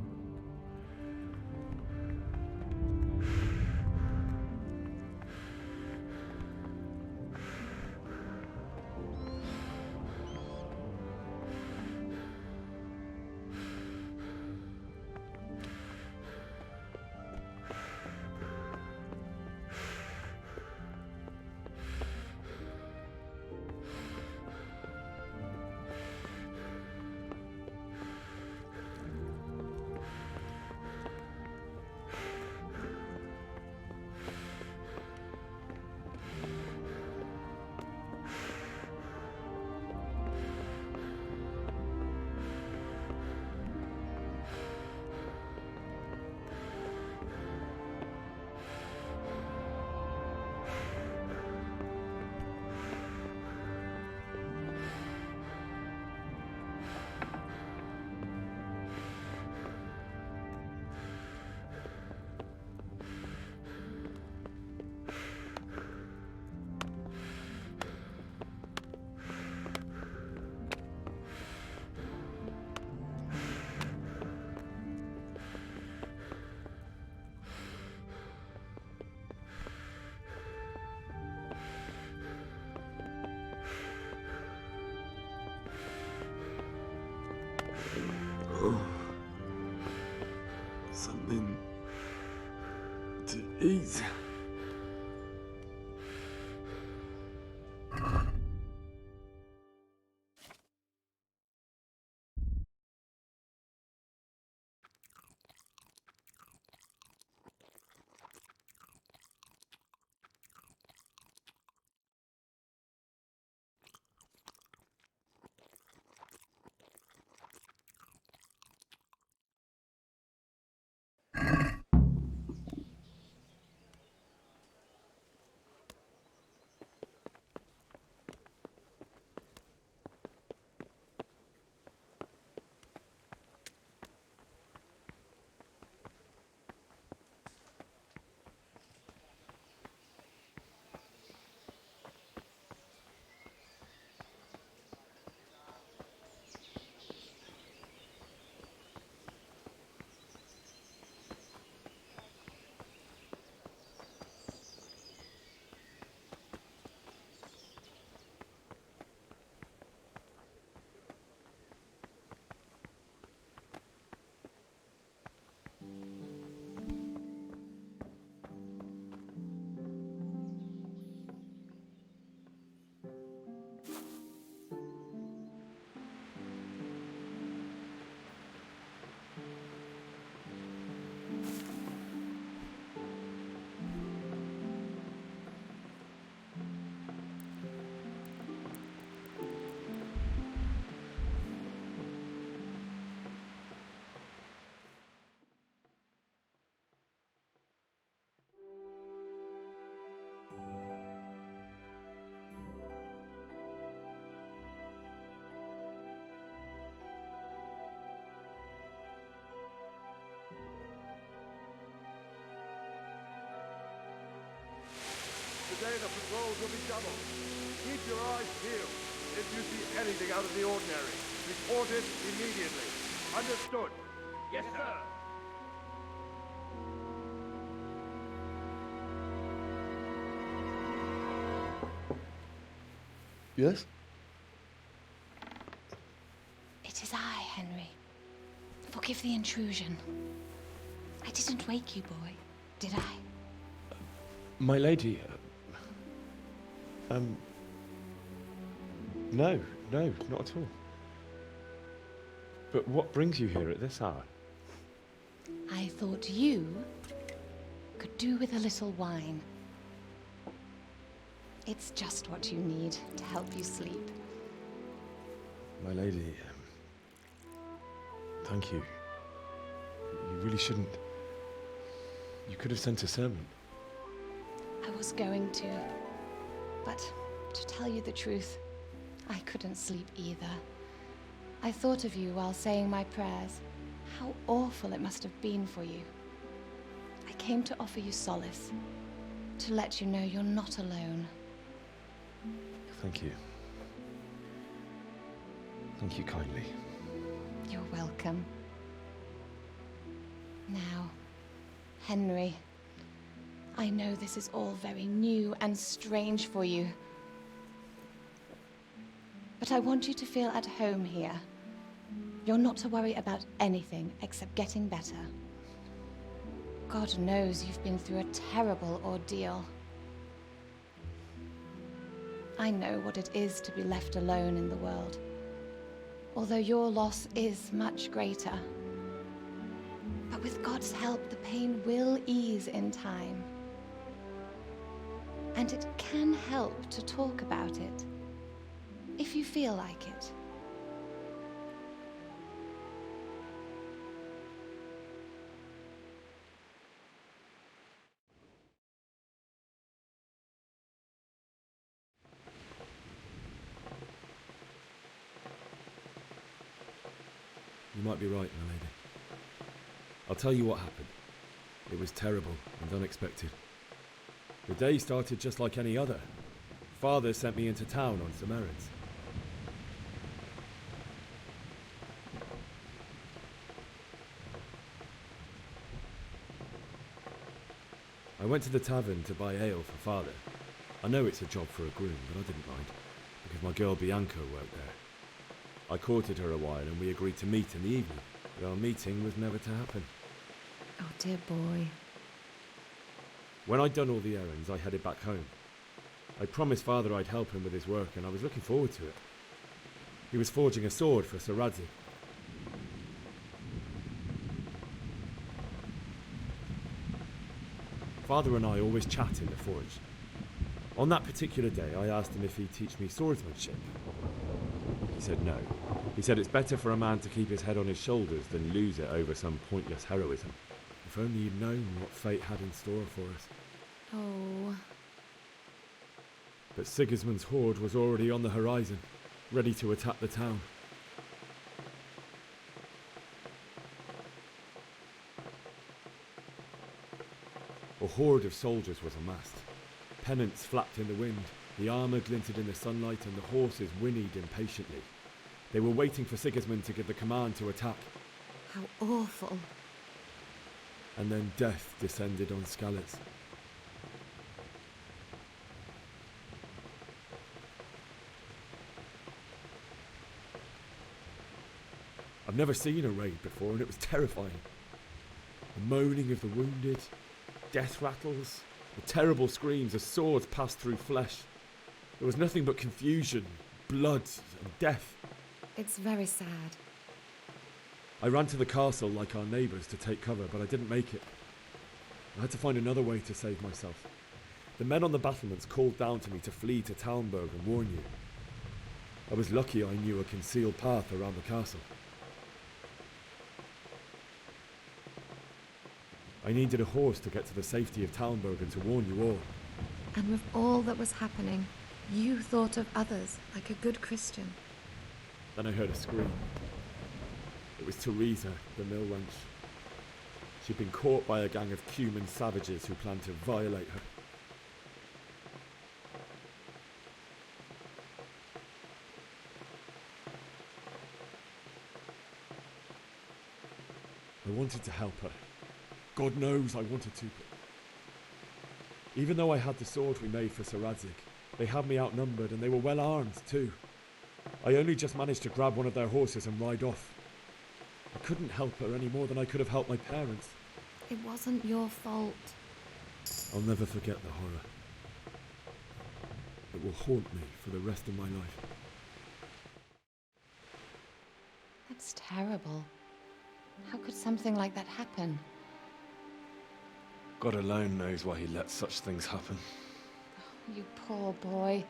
Eat. Today the patrols will be doubled. Keep your eyes peeled. If you see anything out of the ordinary, report it immediately. Understood? Yes, sir. Yes? It is I, Henry. Forgive the intrusion. I didn't wake you, boy, did I? My lady, no, not at all. But what brings you here at this hour? I thought you could do with a little wine. It's just what you need to help you sleep. My lady, thank you. You really shouldn't. You could have sent a sermon. I was going to, but to tell you the truth, I couldn't sleep either. I thought of you while saying my prayers. How awful it must have been for you. I came to offer you solace, to let you know you're not alone. Thank you. Thank you kindly. You're welcome. Now, Henry, I know this is all very new and strange for you, but I want you to feel at home here. You're not to worry about anything except getting better. God knows you've been through a terrible ordeal. I know what it is to be left alone in the world, although your loss is much greater. But with God's help, the pain will ease in time. And it can help to talk about it, if you feel like it. You might be right, my lady. I'll tell you what happened. It was terrible and unexpected. The day started just like any other. Father sent me into town on some errands. I went to the tavern to buy ale for Father. I know it's a job for a groom, but I didn't mind, because my girl Bianca worked there. I courted her a while and we agreed to meet in the evening, but our meeting was never to happen. Oh, dear boy. When I'd done all the errands, I headed back home. I promised Father I'd help him with his work, and I was looking forward to it. He was forging a sword for Sir Radzik. Father and I always chat in the forge. On that particular day, I asked him if he'd teach me swordsmanship. He said no. He said it's better for a man to keep his head on his shoulders than lose it over some pointless heroism. If only he'd known what fate had in store for us. Oh. But Sigismund's horde was already on the horizon, ready to attack the town. A horde of soldiers was amassed. Pennants flapped in the wind, the armour glinted in the sunlight, and the horses whinnied impatiently. They were waiting for Sigismund to give the command to attack. How awful. And then death descended on Skalitz. I've never seen a raid before, and it was terrifying. The moaning of the wounded, death rattles, the terrible screams as swords passed through flesh. There was nothing but confusion, blood, and death. It's very sad. I ran to the castle like our neighbours to take cover, but I didn't make it. I had to find another way to save myself. The men on the battlements called down to me to flee to Talmberg and warn you. I was lucky I knew a concealed path around the castle. I needed a horse to get to the safety of Talmberg and to warn you all. And with all that was happening, you thought of others like a good Christian. Then I heard a scream. It was Teresa, the mill wench. She'd been caught by a gang of Cuman savages who planned to violate her. I wanted to help her. God knows I wanted to, but even though I had the sword we made for Sir Radzik, they had me outnumbered and they were well armed too. I only just managed to grab one of their horses and ride off. I couldn't help her any more than I could have helped my parents. It wasn't your fault. I'll never forget the horror. It will haunt me for the rest of my life. That's terrible. How could something like that happen? God alone knows why he lets such things happen. You poor boy.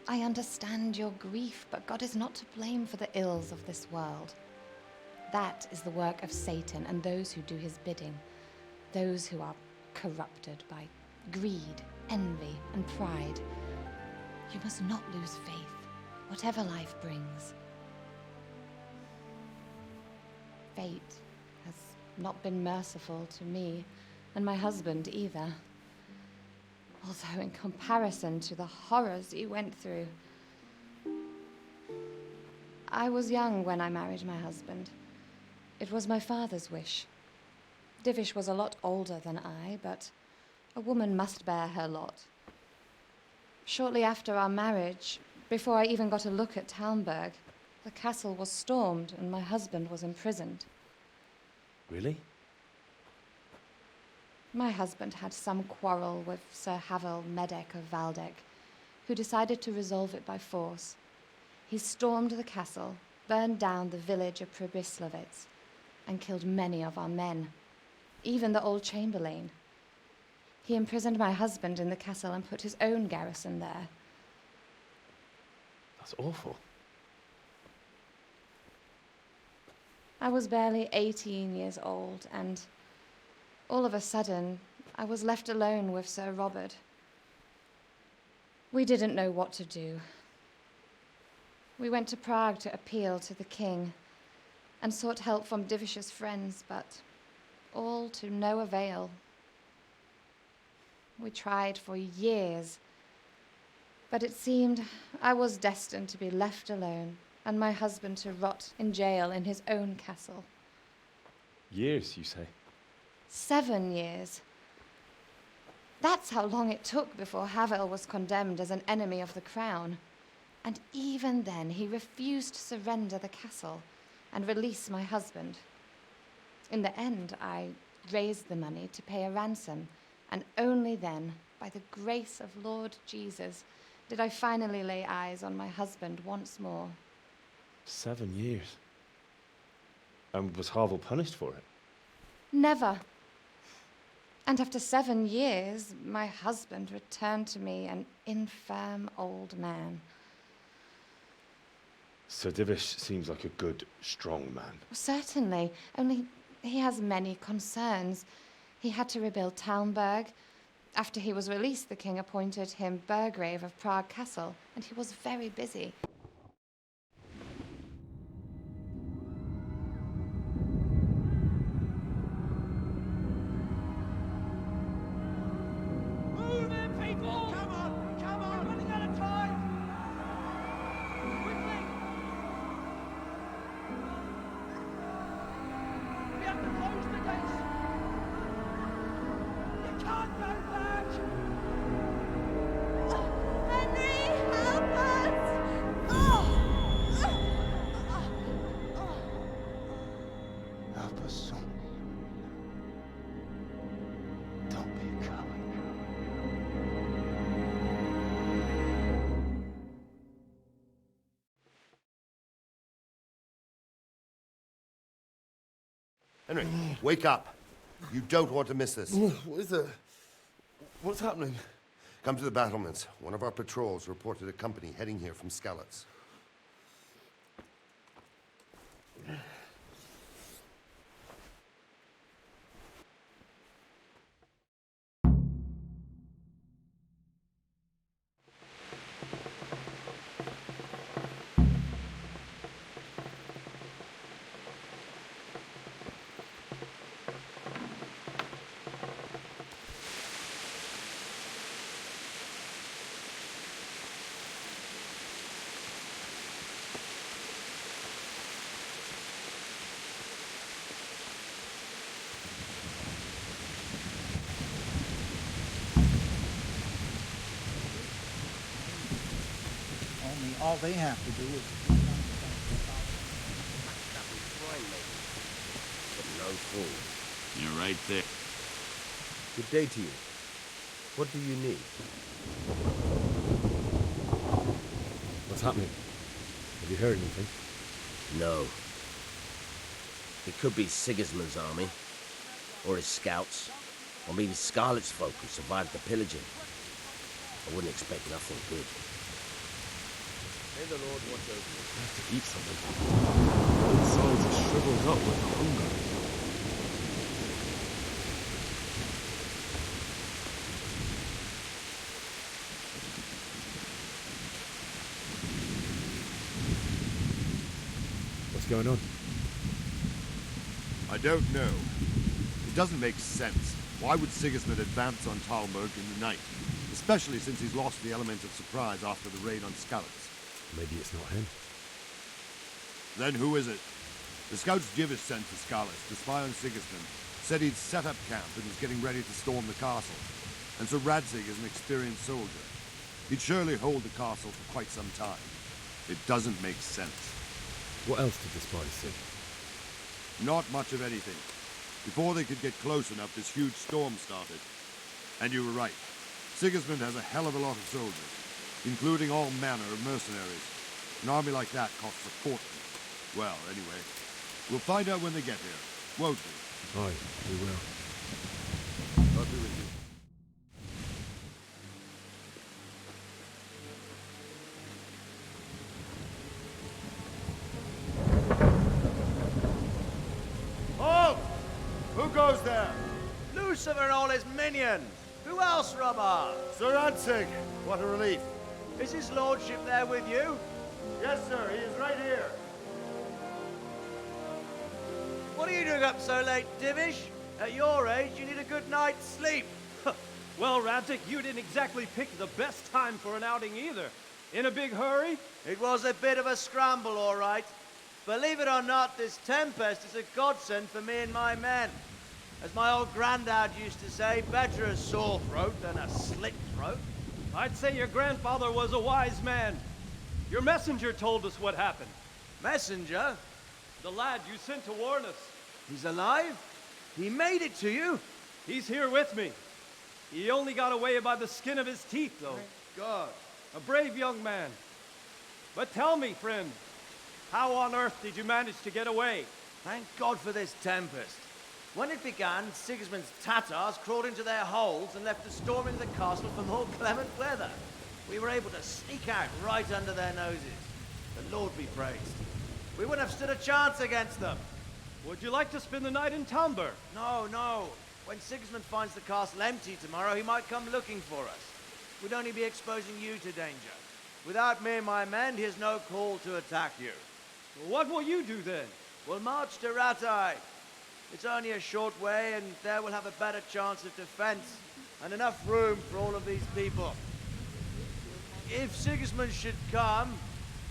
I understand your grief, but God is not to blame for the ills of this world. That is the work of Satan and those who do his bidding. Those who are corrupted by greed, envy, and pride. You must not lose faith, whatever life brings. Fate has not been merciful to me, and my husband either. Although in comparison to the horrors you went through. I was young when I married my husband. It was my father's wish. Divish was a lot older than I, but a woman must bear her lot. Shortly after our marriage, before I even got a look at Talmberg, the castle was stormed and my husband was imprisoned. Really? My husband had some quarrel with Sir Havel Medek of Valdek, who decided to resolve it by force. He stormed the castle, burned down the village of Pribyslavitz, and killed many of our men, even the old chamberlain. He imprisoned my husband in the castle and put his own garrison there. That's awful. I was barely 18 years old, and all of a sudden, I was left alone with Sir Robert. We didn't know what to do. We went to Prague to appeal to the king and sought help from Divish's friends, but all to no avail. We tried for years, but it seemed I was destined to be left alone and my husband to rot in jail in his own castle. Years, you say? 7 years. That's how long it took before Havel was condemned as an enemy of the crown. And even then, he refused to surrender the castle and release my husband. In the end, I raised the money to pay a ransom And only then, by the grace of Lord Jesus, did I finally lay eyes on my husband once more. 7 years. And was Harville punished for it? Never. And after 7 years, my husband returned to me an infirm old man. Sir Divish seems like a good, strong man. Certainly, only he has many concerns. He had to rebuild Talmberg. After he was released, the king appointed him Burgrave of Prague Castle, and he was very busy. Move in, people! Come on! Come on! We're running out of time! Quickly! We have to close the gates! You can't go back! Henry, help us! Help us, son. Don't be a coward. Henry, wake up. You don't want to miss this. What is it? What's happening? Come to the battlements. One of our patrols reported a company heading here from Skalitz. Only all they have to do is No fool. You're right there. Good day to you. What do you need? What's happening? Have you heard anything? No. It could be Sigismund's army, or his scouts, or maybe Scarlet's folk who survived the pillaging. I wouldn't expect nothing good. May the Lord watch over you. I have to eat something. Both sides are shriveled up with hunger. What's going on? I don't know. It doesn't make sense. Why would Sigismund advance on Talmberg in the night? Especially since he's lost the element of surprise after the raid on Skalitz. Maybe it's not him. Then who is it? The scouts Jivish sent to Skalitz to spy on Sigismund said he'd set up camp and was getting ready to storm the castle. And so Radzig is an experienced soldier. He'd surely hold the castle for quite some time. It doesn't make sense. What else did the spies see? Not much of anything. Before they could get close enough, this huge storm started. And you were right. Sigismund has a hell of a lot of soldiers, including all manner of mercenaries. An army like that costs a fortune. Well, anyway, we'll find out when they get here, won't we? Aye, we will. God be with you. Halt! Who goes there? Lucifer and all his minions! Who else, Robber? Sir Ansig, what a relief. Is his lordship there with you? Yes, sir, he is right here. What are you doing up so late, Divish? At your age, you need a good night's sleep. Well, Radzig, you didn't exactly pick the best time for an outing either. In a big hurry? It was a bit of a scramble, all right. Believe it or not, this tempest is a godsend for me and my men. As my old granddad used to say, better a sore throat than a slit throat. I'd say your grandfather was a wise man. Your messenger told us what happened. Messenger? The lad you sent to warn us. He's alive? He made it to you? He's here with me. He only got away by the skin of his teeth, though. Thank God. A brave young man. But tell me, friend, how on earth did you manage to get away? Thank God for this tempest. When it began, Sigismund's Tatars crawled into their holes and left us storming the castle for more clement weather. We were able to sneak out right under their noses. The Lord be praised. We wouldn't have stood a chance against them. Would you like to spend the night in Talmberg? No, no. When Sigismund finds the castle empty tomorrow, he might come looking for us. We'd only be exposing you to danger. Without me and my men, he has no call to attack you. Well, what will you do then? We'll march to Ratai. It's only a short way, and there we'll have a better chance of defense and enough room for all of these people. If Sigismund should come,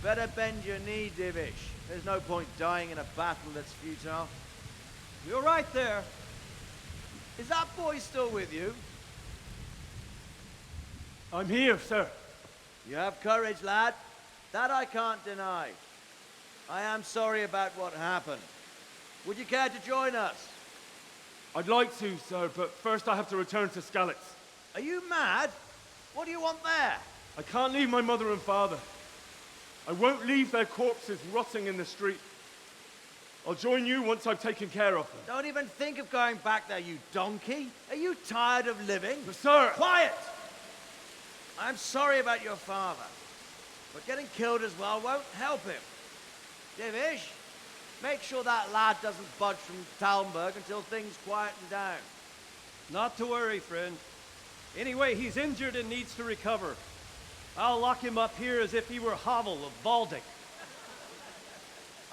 better bend your knee, Divish. There's no point dying in a battle that's futile. You're right there. Is that boy still with you? I'm here, sir. You have courage, lad. That I can't deny. I am sorry about what happened. Would you care to join us? I'd like to, sir, but first I have to return to Skalitz. Are you mad? What do you want there? I can't leave my mother and father. I won't leave their corpses rotting in the street. I'll join you once I've taken care of them. Don't even think of going back there, you donkey. Are you tired of living? But sir! Quiet! I'm sorry about your father, but getting killed as well won't help him. Divish, make sure that lad doesn't budge from Talmberg until things quieten down. Not to worry, friend. Anyway, he's injured and needs to recover. I'll lock him up here as if he were Havel of Baldic.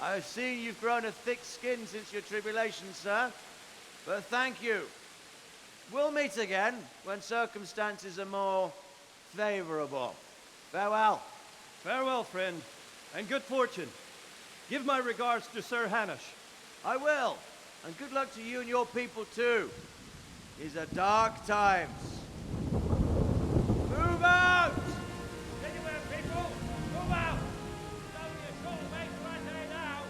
I've seen you've grown a thick skin since your tribulation, sir. But thank you. We'll meet again when circumstances are more favorable. Farewell. Farewell, friend, and good fortune. Give my regards to Sir Hanush. I will, and good luck to you and your people too. These are dark times. Move out! Anywhere, people! Move out! It's only a short way to Ratai now.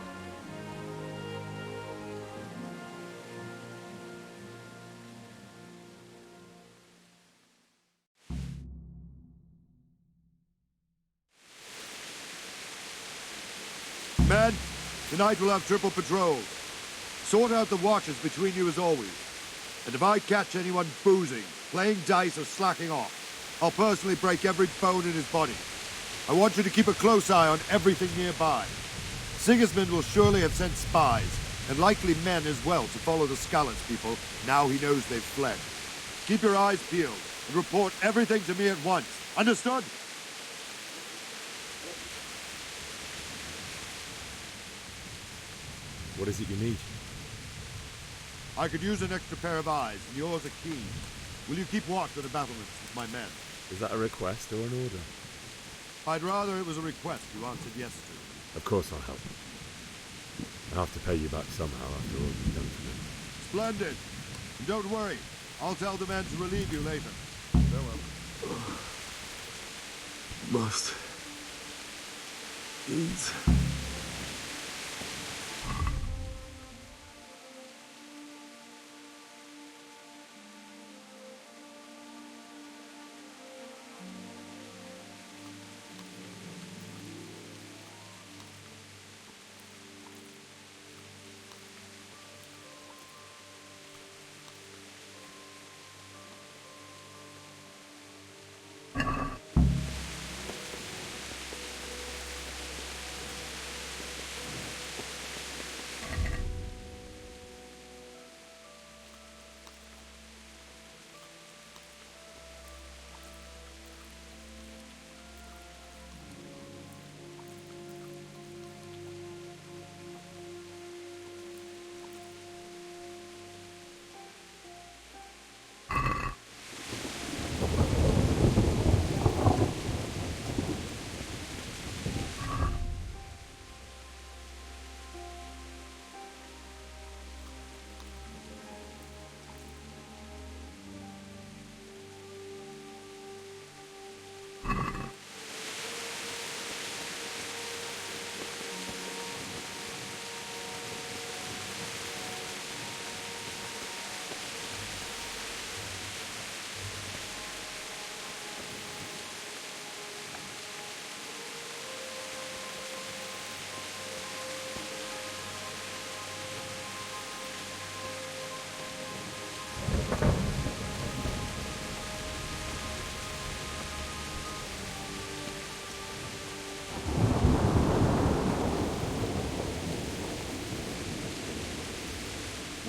Men, tonight we'll have triple patrol. Sort out the watches between you as always. And if I catch anyone boozing, playing dice or slacking off, I'll personally break every bone in his body. I want you to keep a close eye on everything nearby. Sigismund will surely have sent spies, and likely men as well, to follow the Skalitz people now he knows they've fled. Keep your eyes peeled and report everything to me at once. Understood? What is it you need? I could use an extra pair of eyes, and yours are keen. Will you keep watch of the battlements with my men? Is that a request or an order? I'd rather it was a request you answered yes to. Of course I'll help. I'll have to pay you back somehow after all you've done for me. Splendid. And don't worry. I'll tell the men to relieve you later. Farewell. Must eat.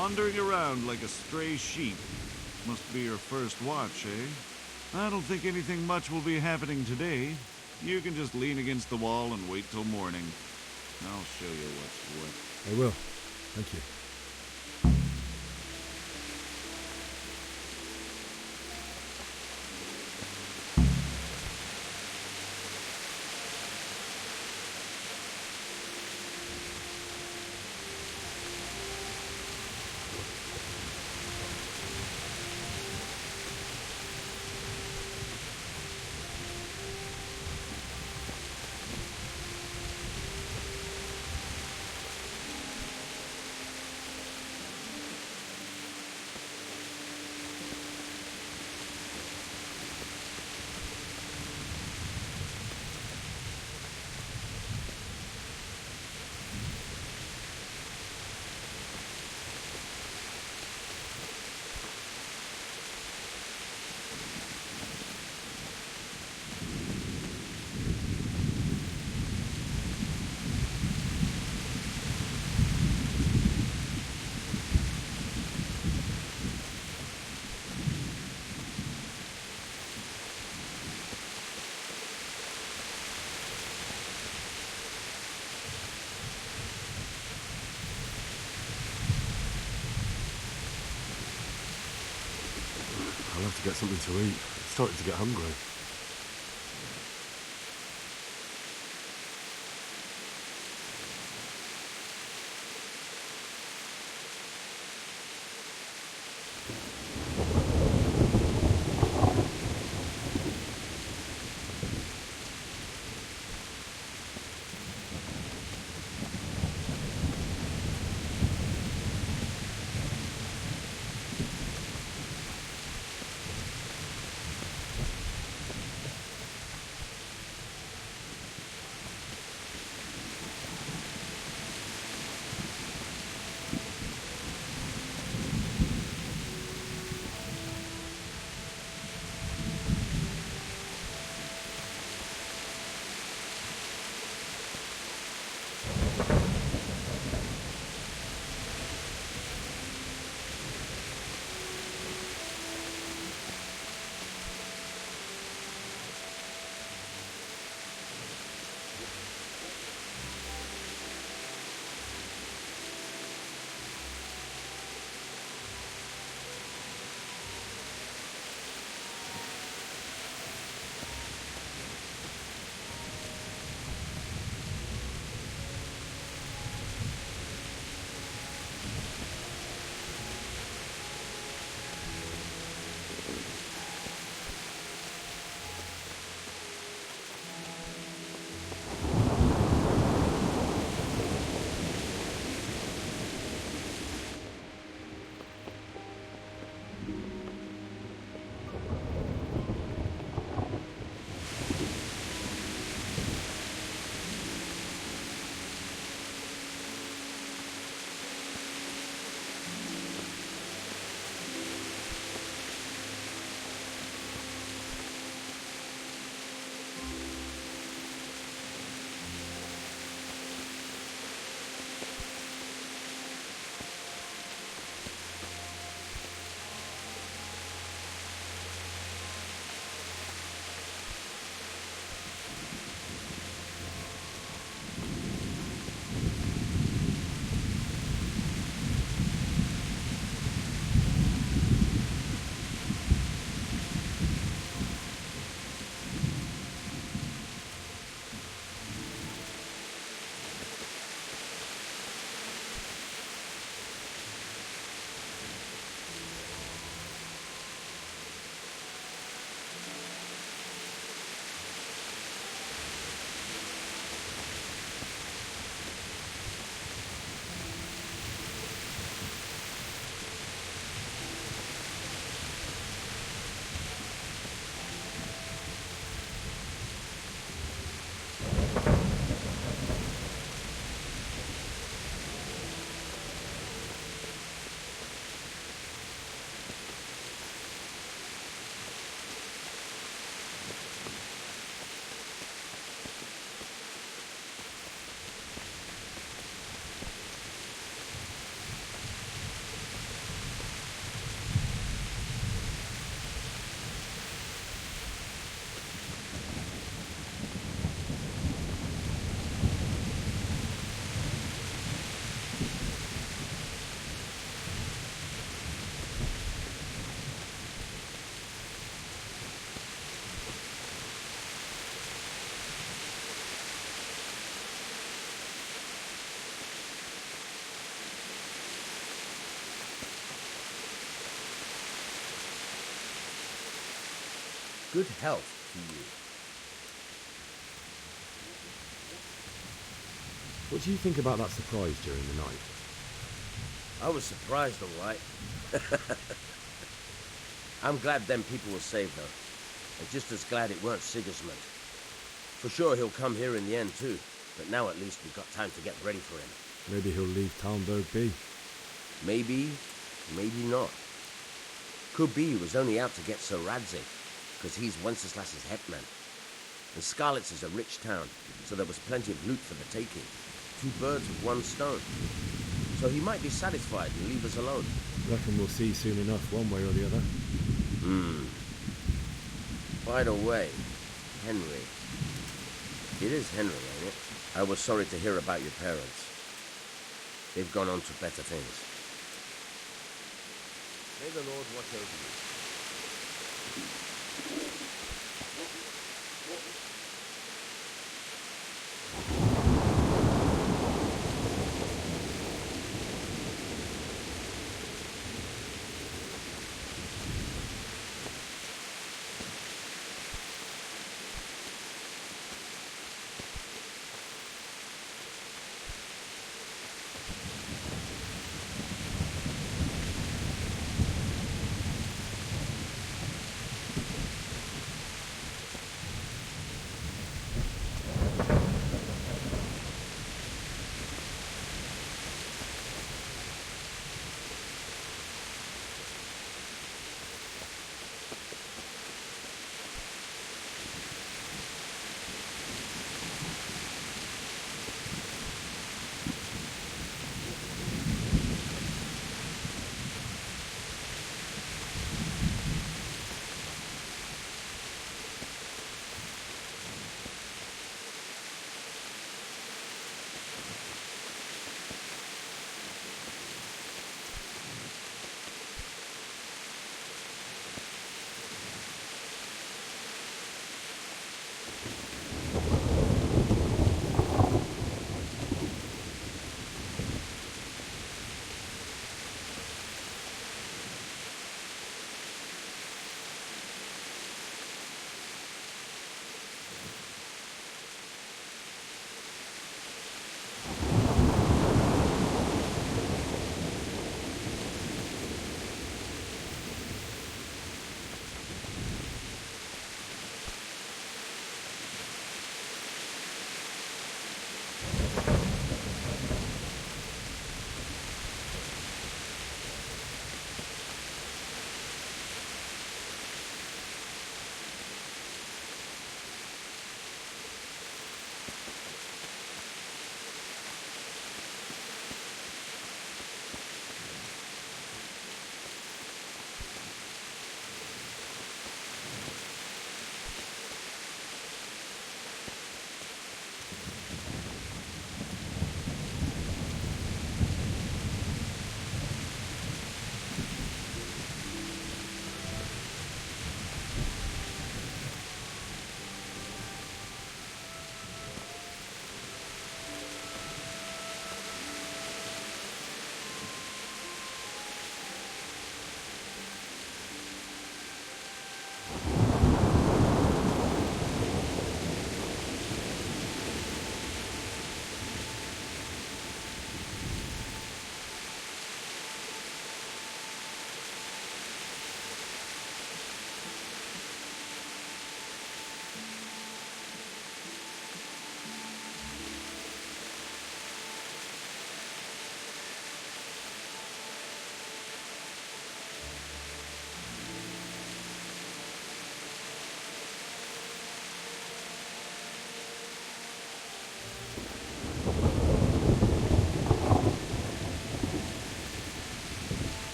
Wandering around like a stray sheep. Must be your first watch, eh? I don't think anything much will be happening today. You can just lean against the wall and wait till morning. I'll show you what's what. I will. Thank you. I'll have to get something to eat. It's starting to get hungry. Good health to you. What do you think about that surprise during the night? I was surprised, all right. I'm glad them people were saved, though. And just as glad it weren't Sigismund. For sure he'll come here in the end, too. But now at least we've got time to get ready for him. Maybe he'll leave Talmberg be. Maybe, maybe not. Could be he was only out to get Sir Radzig, because he's Wenceslas's hetman. And Scarlet's is a rich town, so there was plenty of loot for the taking. 2 birds with 1 stone. So he might be satisfied and leave us alone. Reckon we'll see soon enough, one way or the other. By the way, Henry. It is Henry, ain't it? I was sorry to hear about your parents. They've gone on to better things. May the Lord watch over you.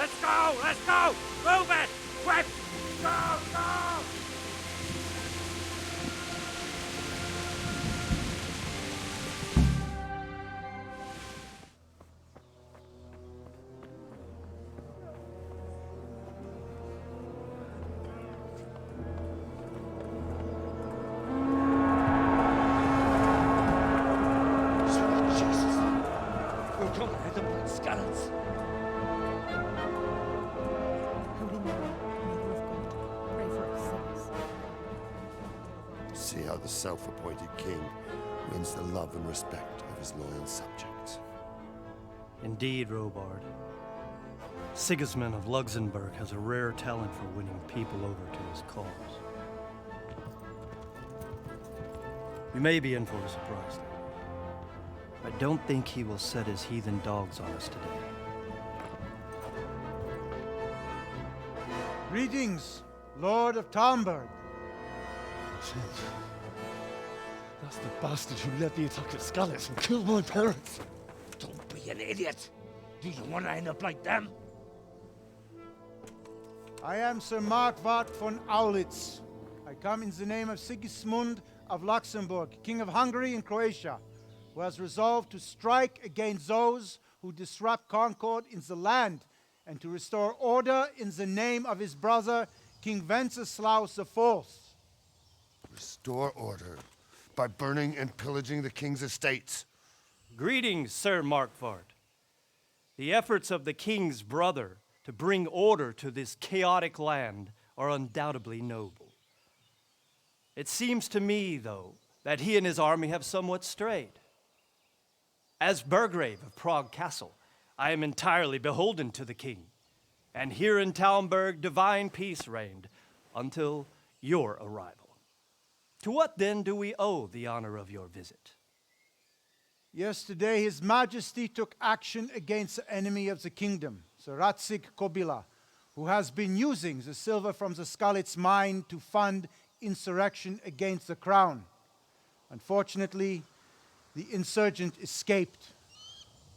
Let's go! Let's go! Move it! Quick! Go! Go! See how the self-appointed king wins the love and respect of his loyal subjects. Indeed, Robard. Sigismund of Luxembourg has a rare talent for winning people over to his cause. You may be in for a surprise, though. I don't think he will set his heathen dogs on us today. Greetings, Lord of Talmberg. That's the bastard who led the attack at Skalitz and killed my parents. Don't be an idiot. Do you want to end up like them? I am Sir Markwart von Aulitz. I come in the name of Sigismund of Luxembourg, King of Hungary and Croatia, who has resolved to strike against those who disrupt concord in the land and to restore order in the name of his brother, King Wenceslaus IV. Restore order by burning and pillaging the king's estates. Greetings, Sir Markwart. The efforts of the king's brother to bring order to this chaotic land are undoubtedly noble. It seems to me, though, that he and his army have somewhat strayed. As Burgrave of Prague Castle, I am entirely beholden to the king, and here in Talmberg divine peace reigned until your arrival. To what then do we owe the honor of your visit? Yesterday, His Majesty took action against the enemy of the kingdom, Sir Radzik Kobila, who has been using the silver from the Skalitz mine to fund insurrection against the crown. Unfortunately, the insurgent escaped.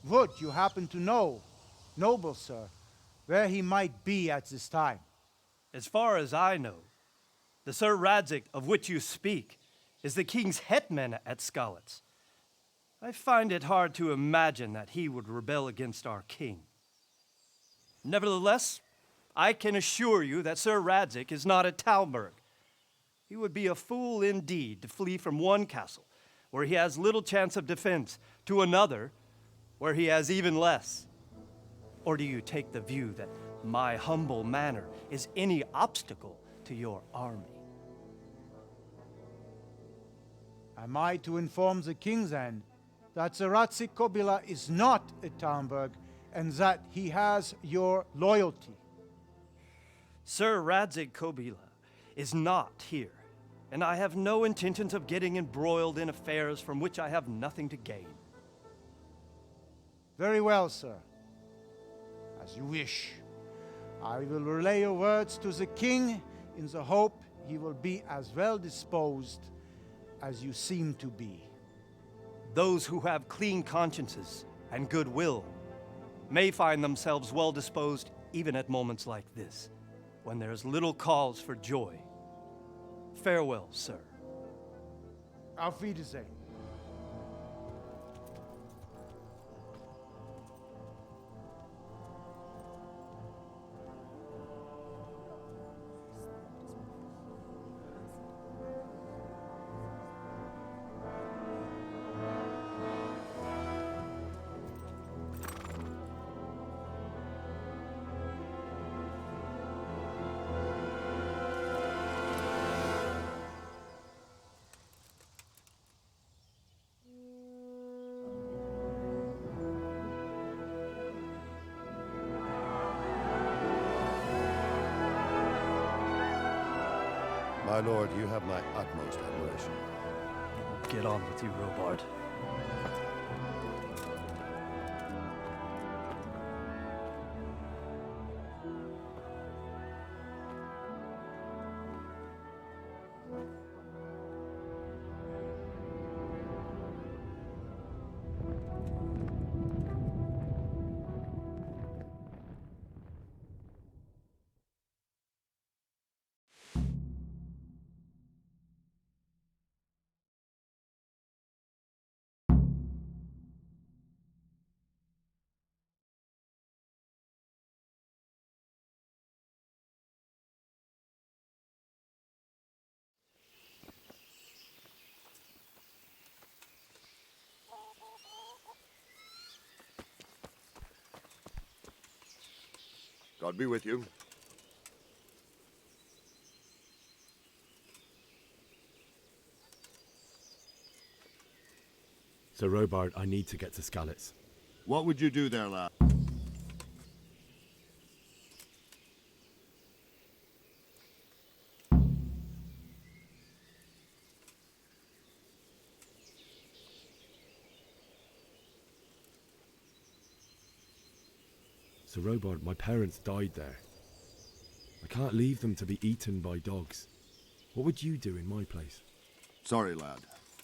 Would you happen to know, noble sir, where he might be at this time? As far as I know, the Sir Radzik of which you speak is the king's hetman at Skalitz. I find it hard to imagine that he would rebel against our king. Nevertheless, I can assure you that Sir Radzik is not at Talmberg. He would be a fool indeed to flee from one castle, where he has little chance of defense, to another, where he has even less. Or do you take the view that my humble manner is any obstacle to your army? Am I to inform the king then that Sir Radzik Kobila is not at Talmberg and that he has your loyalty? Sir Radzik Kobila is not here, and I have no intentions of getting embroiled in affairs from which I have nothing to gain. Very well, sir. As you wish. I will relay your words to the king in the hope he will be as well disposed as you seem to be. Those who have clean consciences and goodwill may find themselves well disposed even at moments like this, when there is little cause for joy. Farewell, sir. Auf Wiedersehen. My lord, you have my utmost admiration. Get on with you, Robard. God be with you. Sir Robard, I need to get to Skalitz. What would you do there, lad? Sir Robard, my parents died there. I can't leave them to be eaten by dogs. What would you do in my place? Sorry, lad,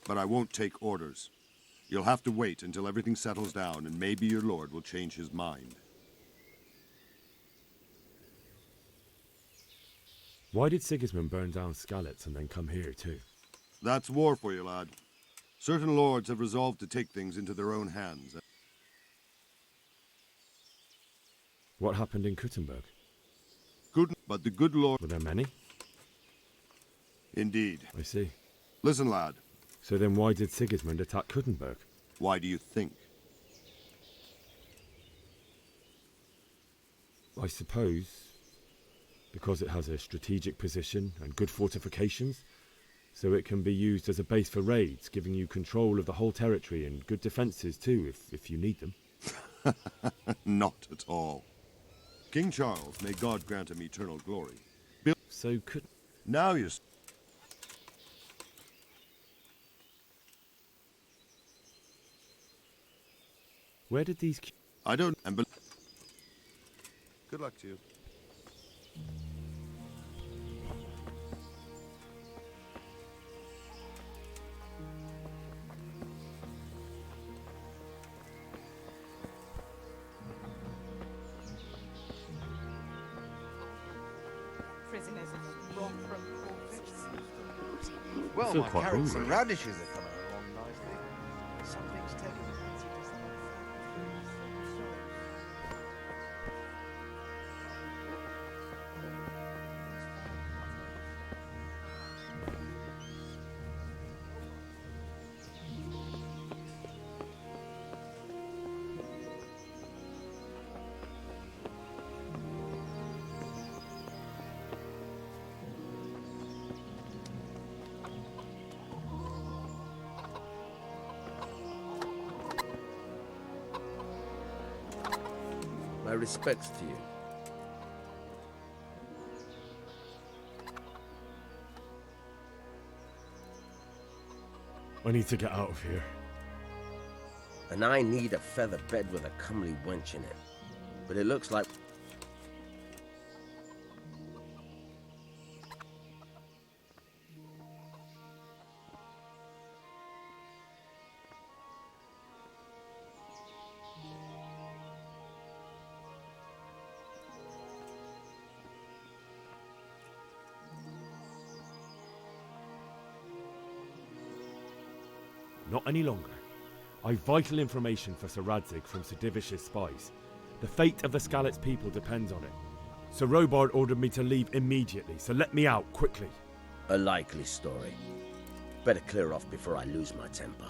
but I won't take orders. You'll have to wait until everything settles down, and maybe your lord will change his mind. Why did Sigismund burn down Skalitz and then come here too? That's war for you, lad. Certain lords have resolved to take things into their own hands. What happened in Kuttenberg? Good, but the good lord... Were there many? Indeed. I see. Listen, lad. So then why did Sigismund attack Kuttenberg? Why do you think? I suppose because it has a strategic position and good fortifications, so it can be used as a base for raids, giving you control of the whole territory and good defences too, if you need them. Not at all. King Charles, may God grant him eternal glory. So could... Now you're... Where did these... I don't... Good luck to you. Well, feel my quite carrots hungry. and radishes are coming along nicely. Something's taking a fancy to My respects to you. I need to get out of here. And I need a feather bed with a comely wench in it. But it looks like... Not any longer. I've vital information for Sir Radzig from Sir Divish's spies. The fate of the Skalitz people depends on it. Sir Robard ordered me to leave immediately, so let me out, quickly. A likely story. Better clear off before I lose my temper.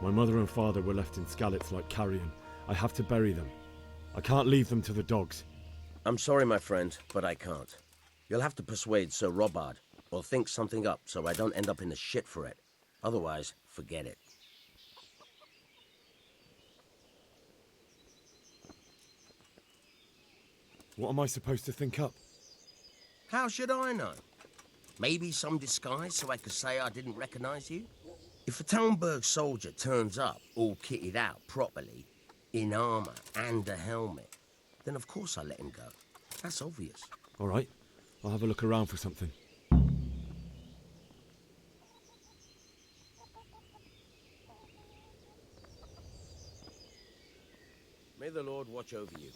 My mother and father were left in Skalitz like carrion. I have to bury them. I can't leave them to the dogs. I'm sorry, my friend, but I can't. You'll have to persuade Sir Robard, or think something up so I don't end up in the shit for it. Otherwise, forget it. What am I supposed to think up? How should I know? Maybe some disguise so I could say I didn't recognize you? If a Talmberg soldier turns up, all kitted out properly, in armor and a helmet, then of course I let him go. That's obvious. All right, I'll have a look around for something. May the Lord watch over you.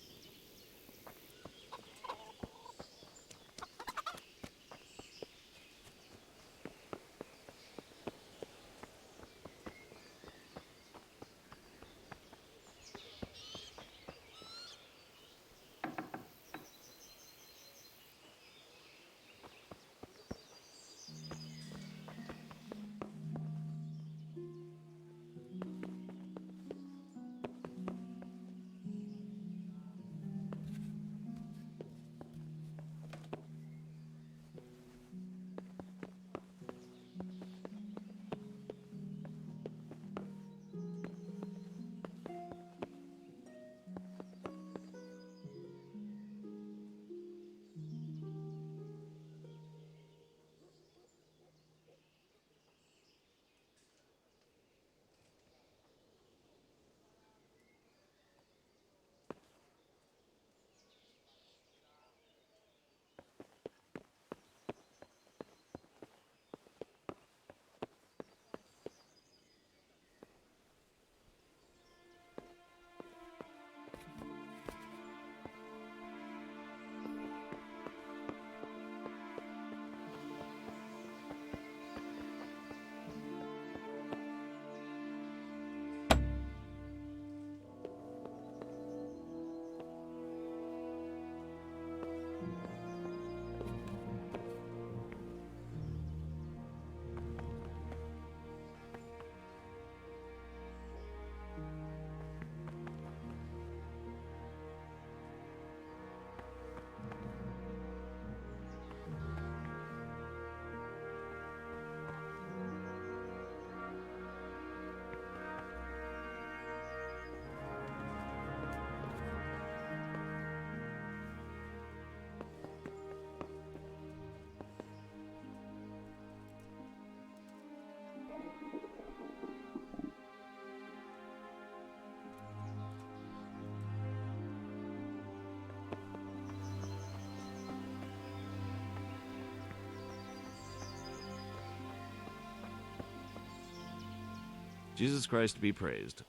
Jesus Christ be praised.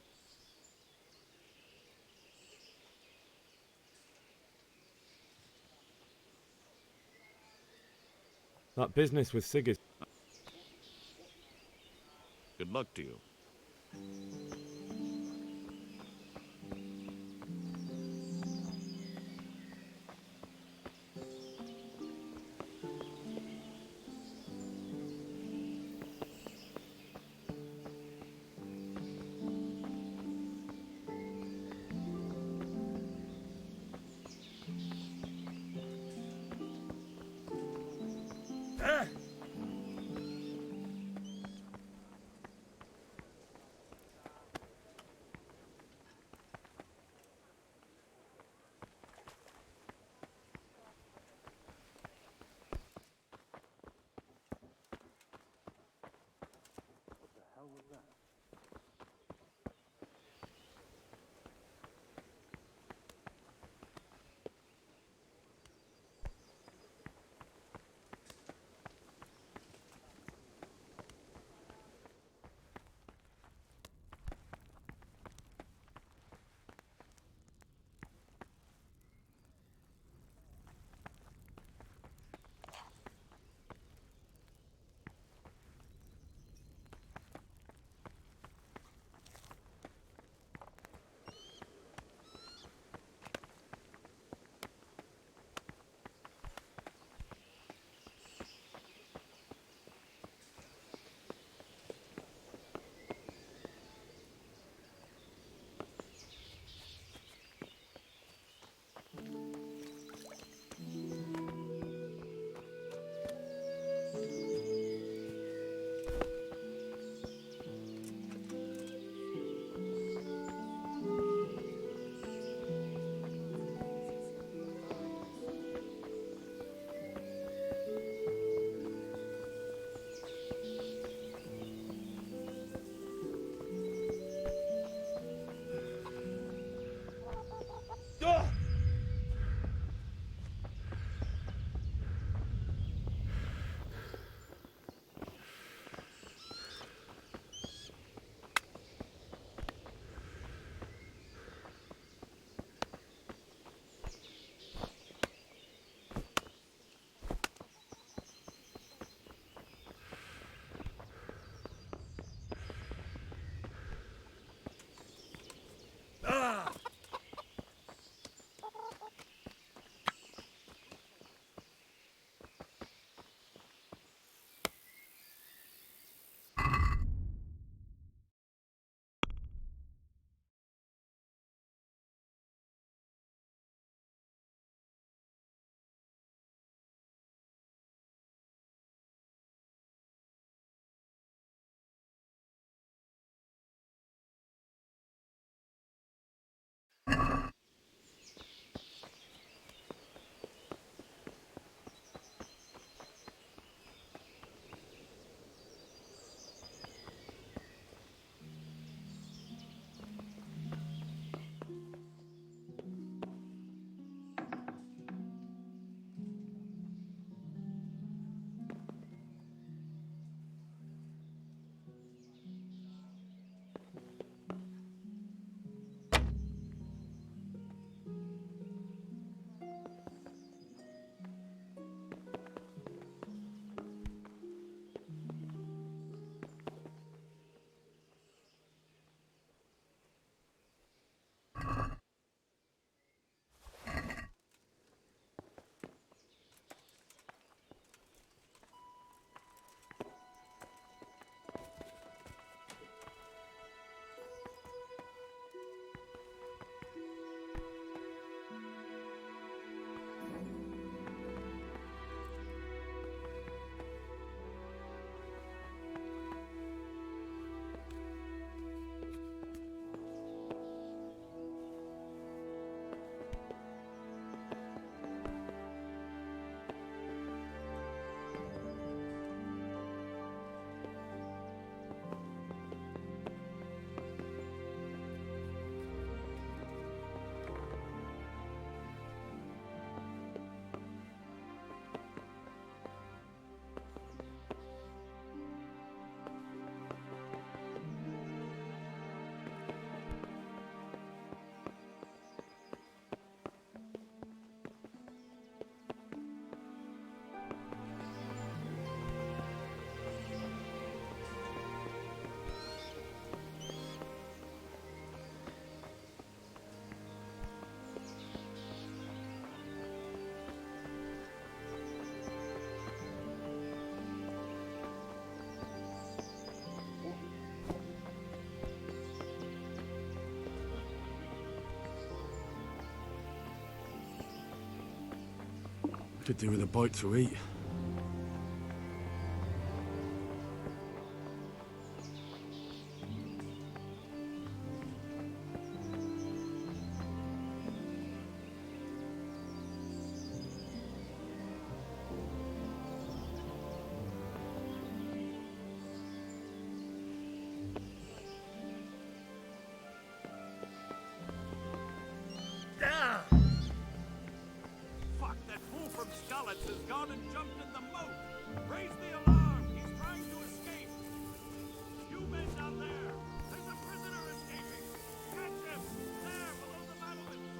That business with Sigismund. Good luck to you. Could do with a bite to eat. Fuck, that fool from Scullets has gone and jumped in the moat! Raise the alarm! He's trying to escape! You men down there! There's a prisoner escaping! Catch him! There, below the battlements!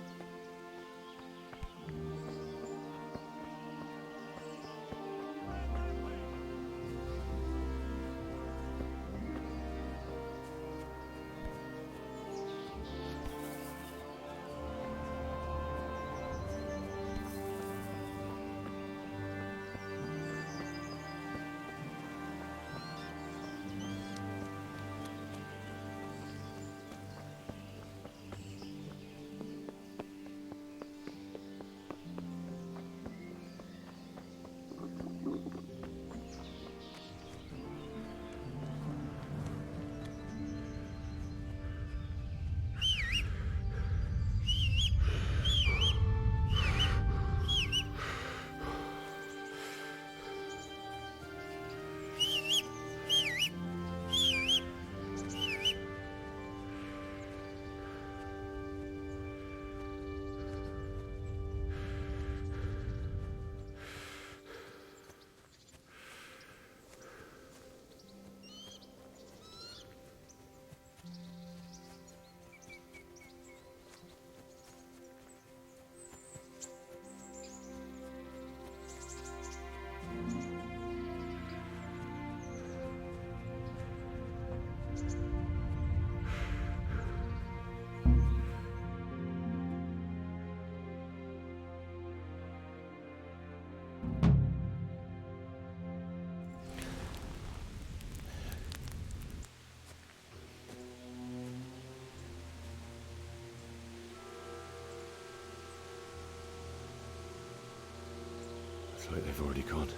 It's like they've already gone.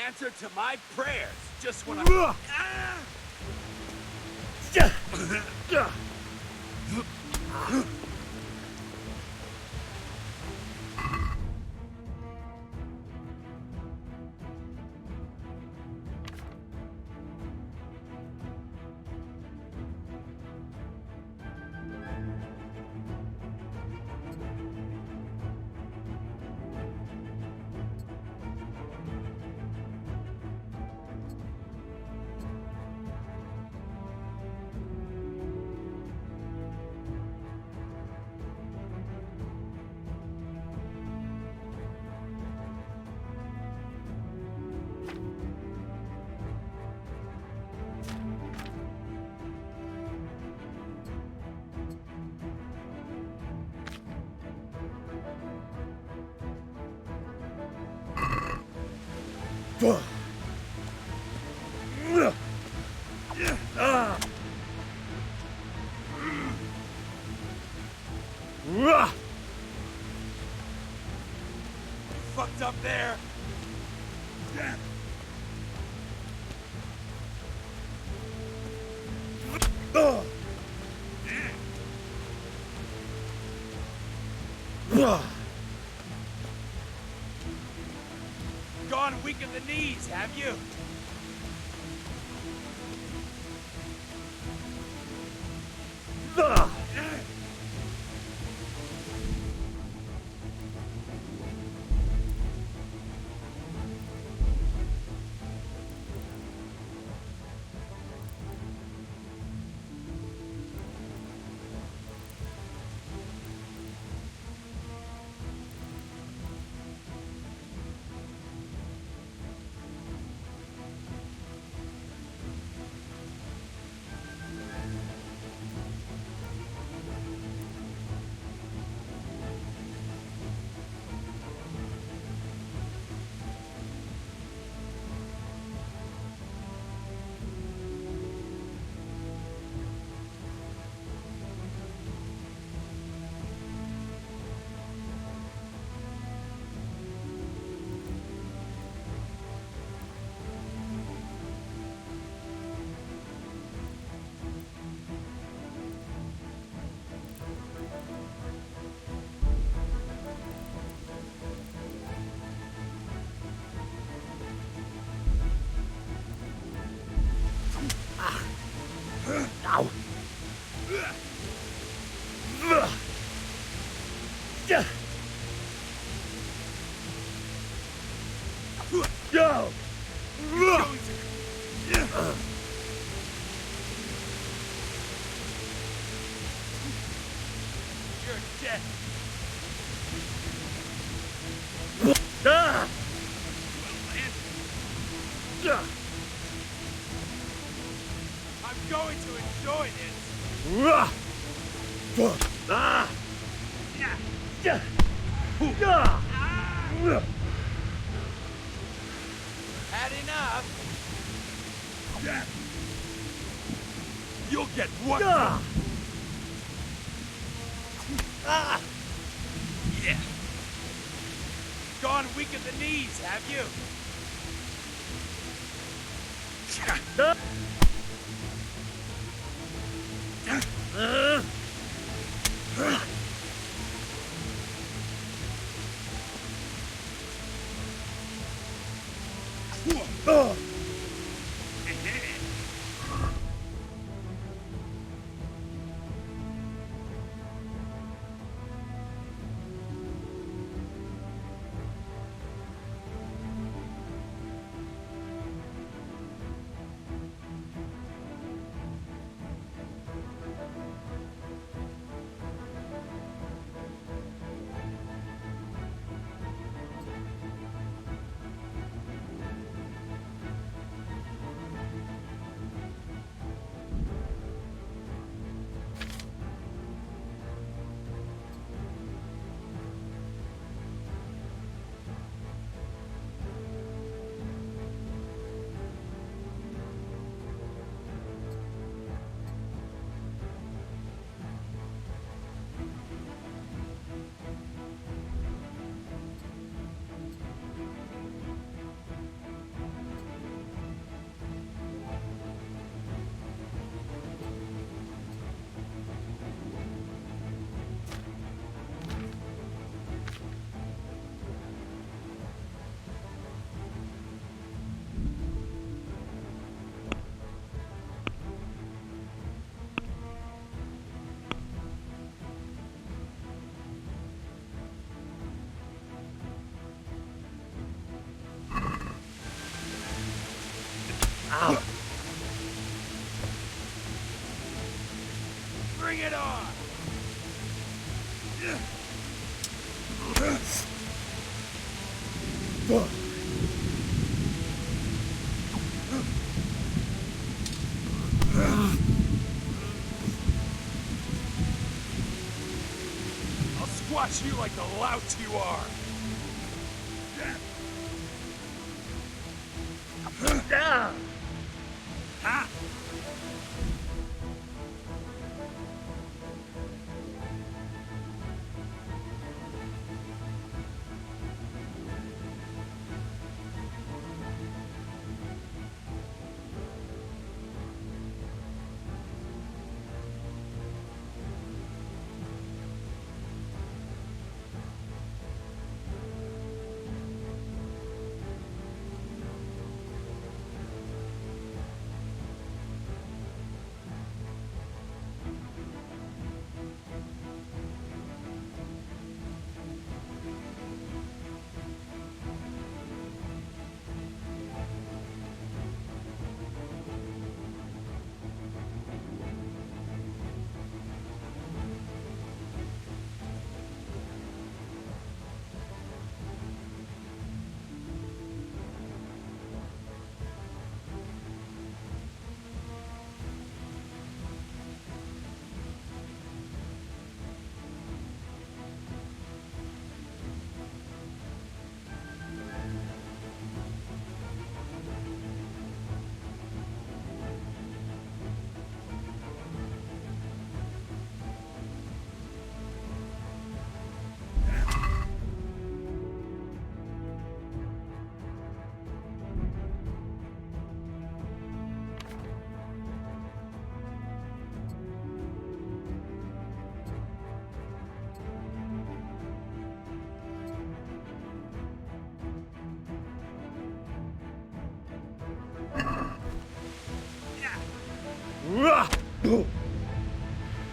Answer to my prayers, just when I... Fucked up there. Gone weak in the knees, have you? Ow! Go! You're dead. Ah! I'm going to enjoy this. Ah! Had enough? You'll get what? Ah! Yeah. Gone weak at the knees, have you? Ow. Bring it on! I'll squash you like the lout you are! Ha!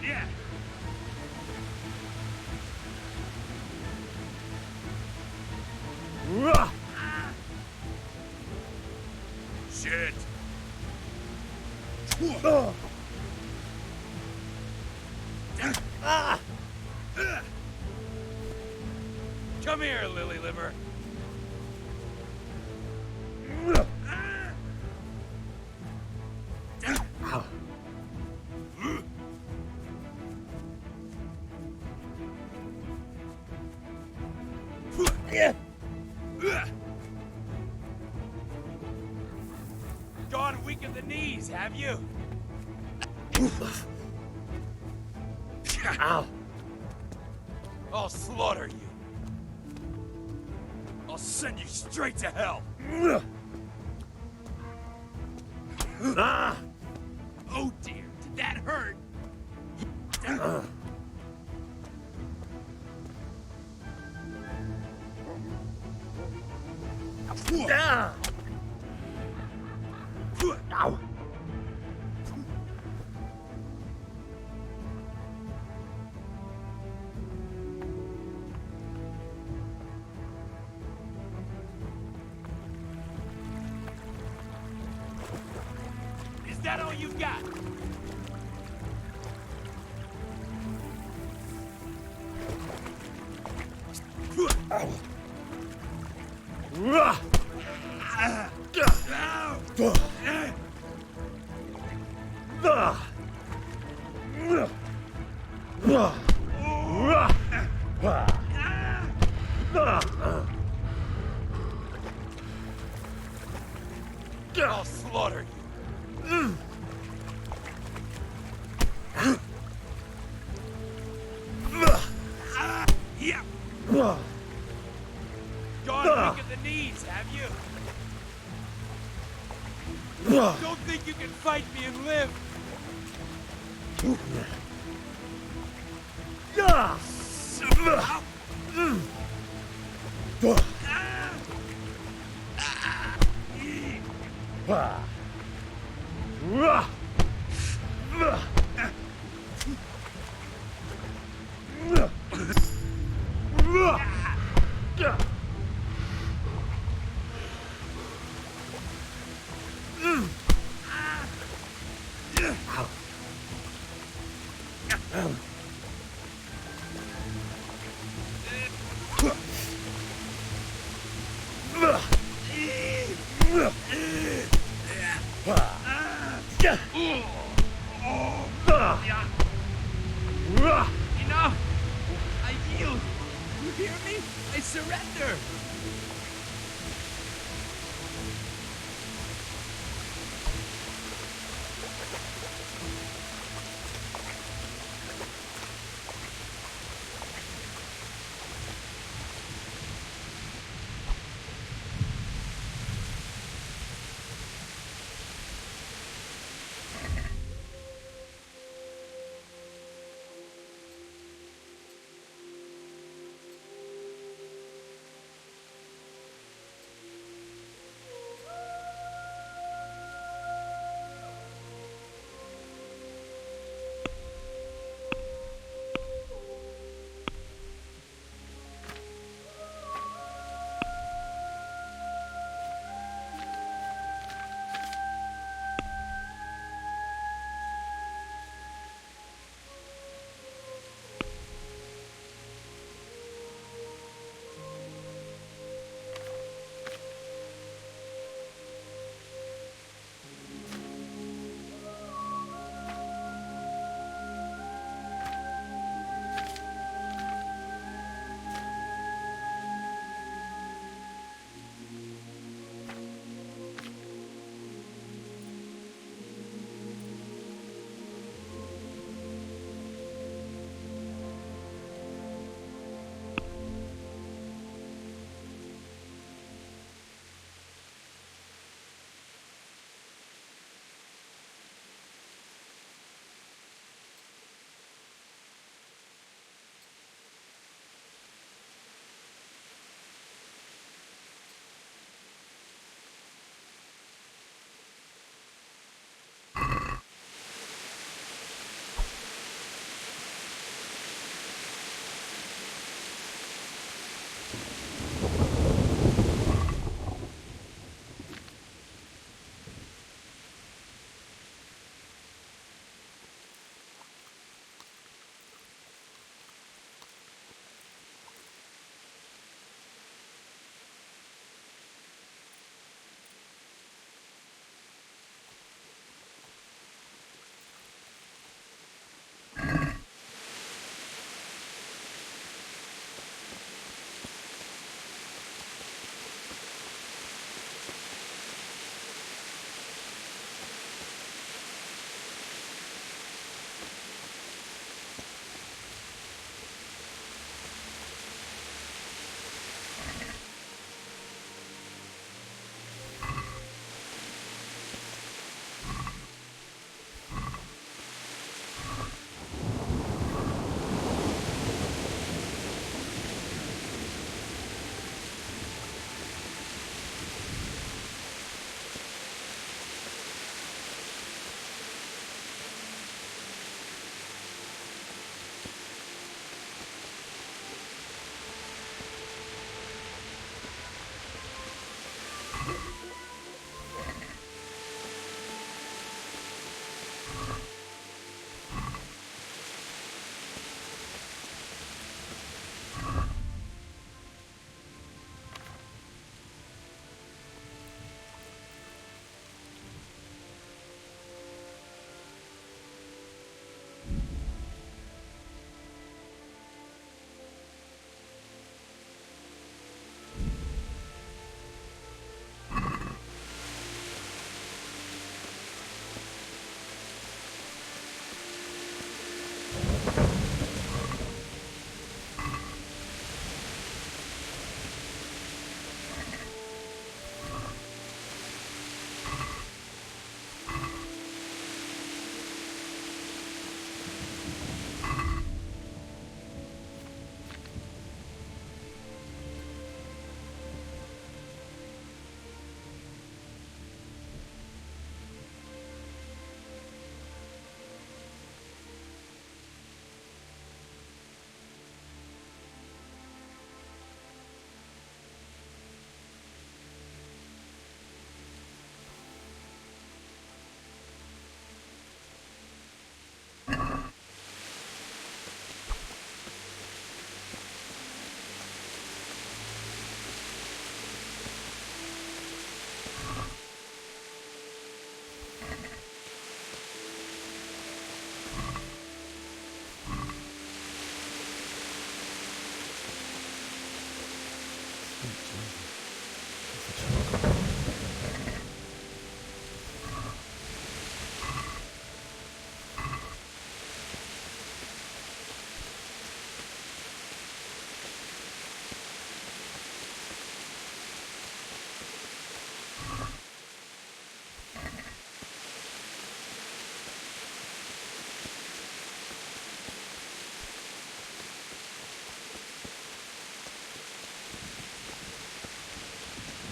Yeah. Shit. Come here, lily liver. Gone weak at the knees, have you? Ow. I'll slaughter you. I'll send you straight to hell. Oh dear, did that hurt? Ow. Is that all you've got? I'll slaughter you. Yeah. Gone weak at the knees, have you? Don't think you can fight me and live. Enough! I yield! You hear me? I surrender!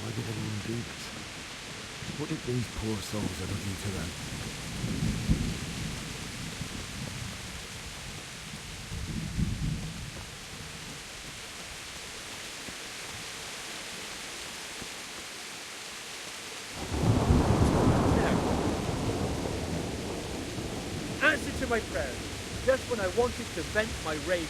Why did anyone do this? What did these poor souls ever do to them? Answer to my prayers, just when I wanted to vent my rage.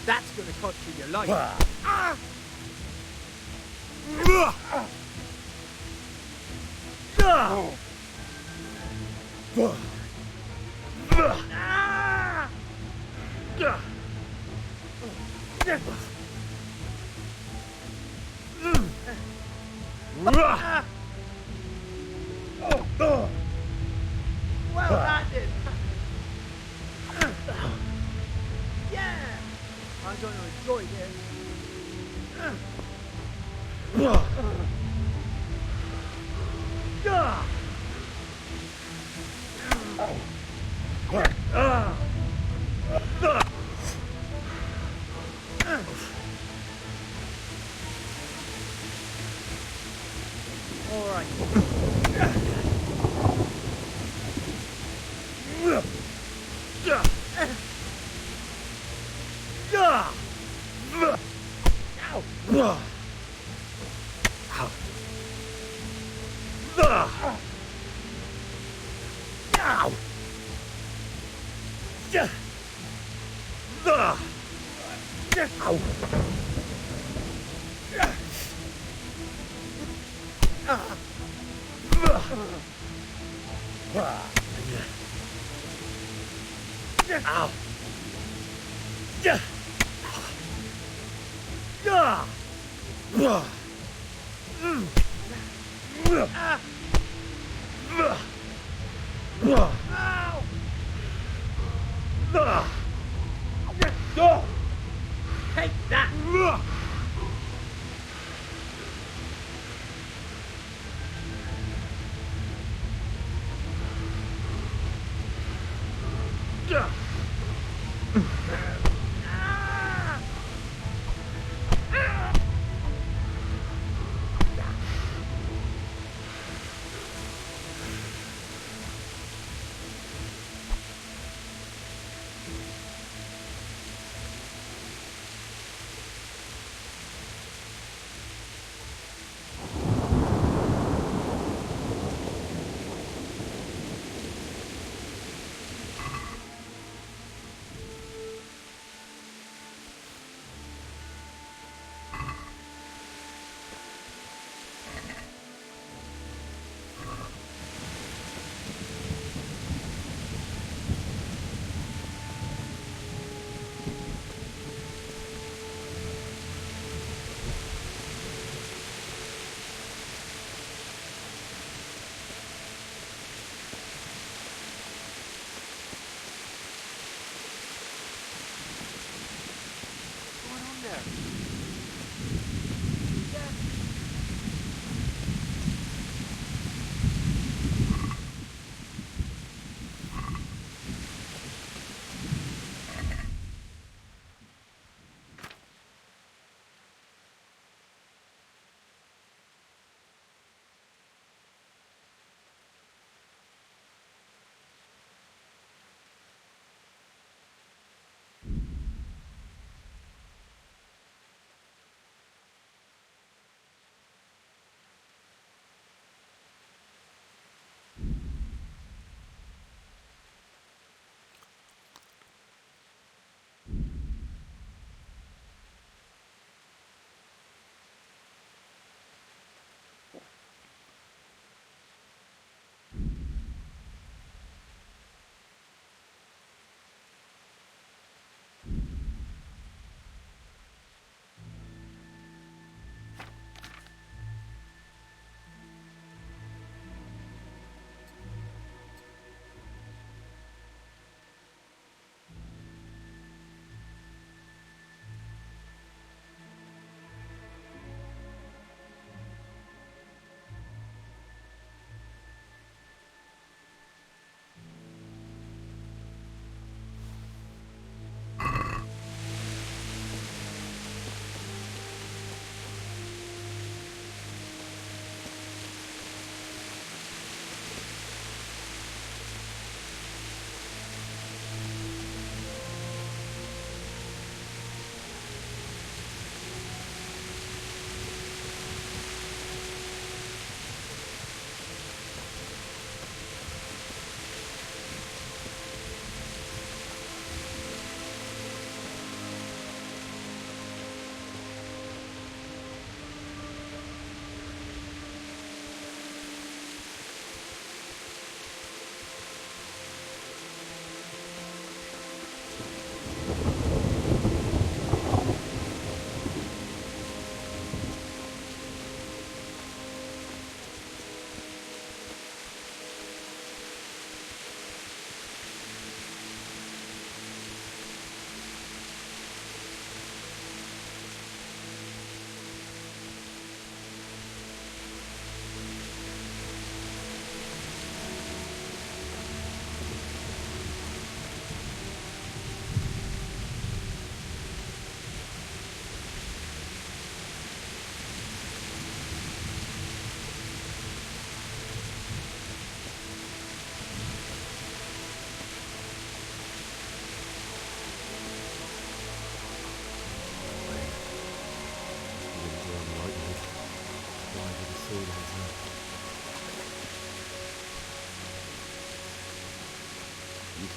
That's gonna cost you your life. Well landed. Yeah, I'm going to enjoy this. All right. Take that!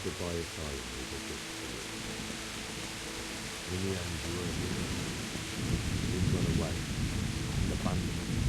stood by his side and we did this for you. In the end, you were here. You'd run away and abandoned us.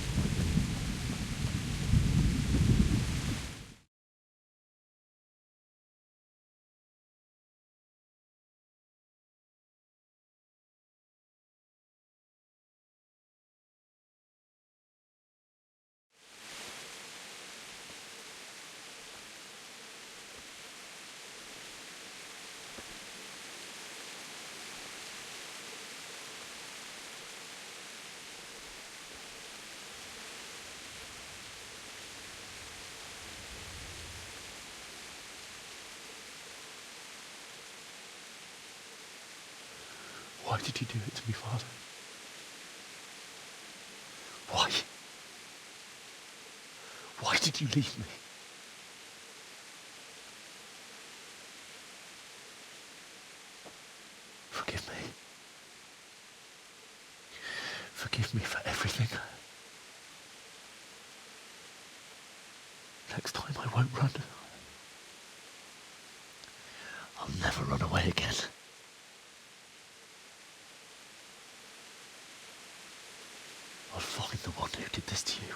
Why did you do it to me, Father? Why? Why did you leave me? Forgive me. Forgive me for everything. Next time I won't run. I'll never run away again. I'll find the one who did this to you.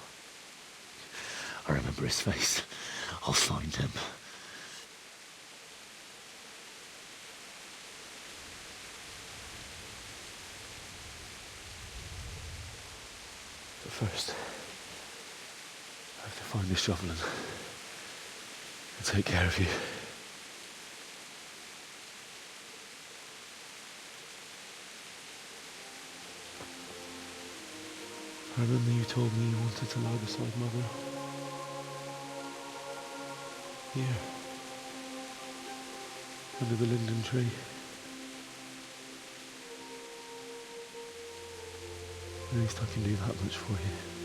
I remember his face. I'll find him. But first, I have to find this shovel and take care of you. I remember you told me you wanted to lie beside Mother. Here. Under the linden tree. At least I can do that much for you.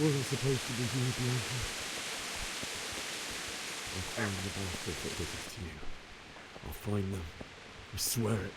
wasn't supposed to be here, Bianca. I'll find the bastards that did this to you. I'll find them. I swear it.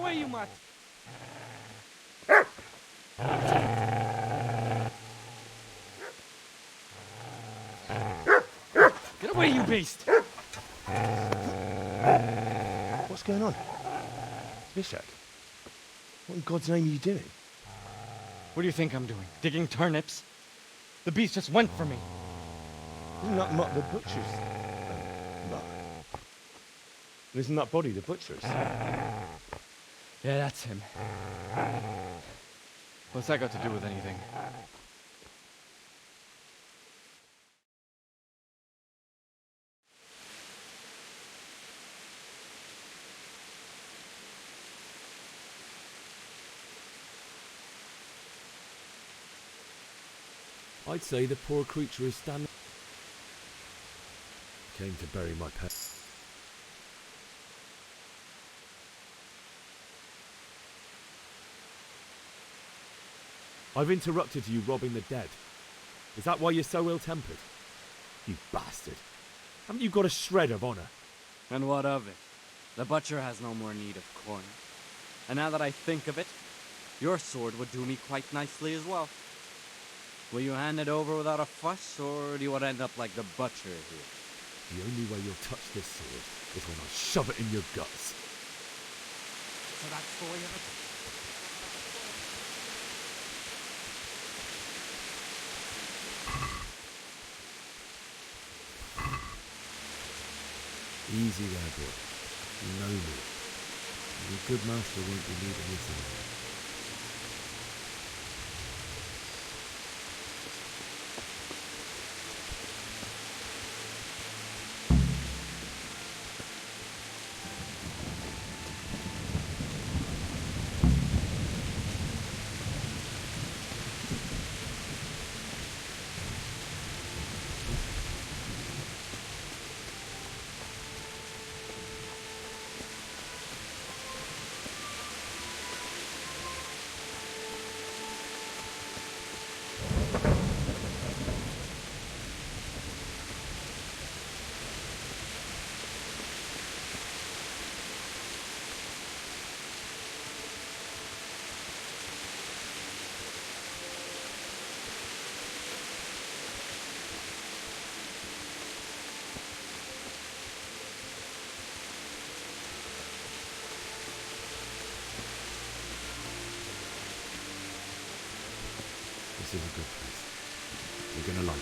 away, you mutt! Get away, you beast! What's going on? Vishak? What in God's name are you doing? What do you think I'm doing? Digging turnips? The beast just went for me. Isn't that not the butcher's? No. Isn't that body the butcher's? Yeah, that's him. What's that got to do with anything? I'd say the poor creature is standing. Came to bury my pet. I've interrupted you robbing the dead. Is that why you're so ill-tempered? You bastard. Haven't you got a shred of honour? And what of it? The butcher has no more need of coin. And now that I think of it, your sword would do me quite nicely as well. Will you hand it over without a fuss, or do you want to end up like the butcher here? The only way you'll touch this sword is when I shove it in your guts. So that's the way of it? Easy there, boy. You know me. Your good master won't be leaving this alone. This is a good place. You're gonna like it.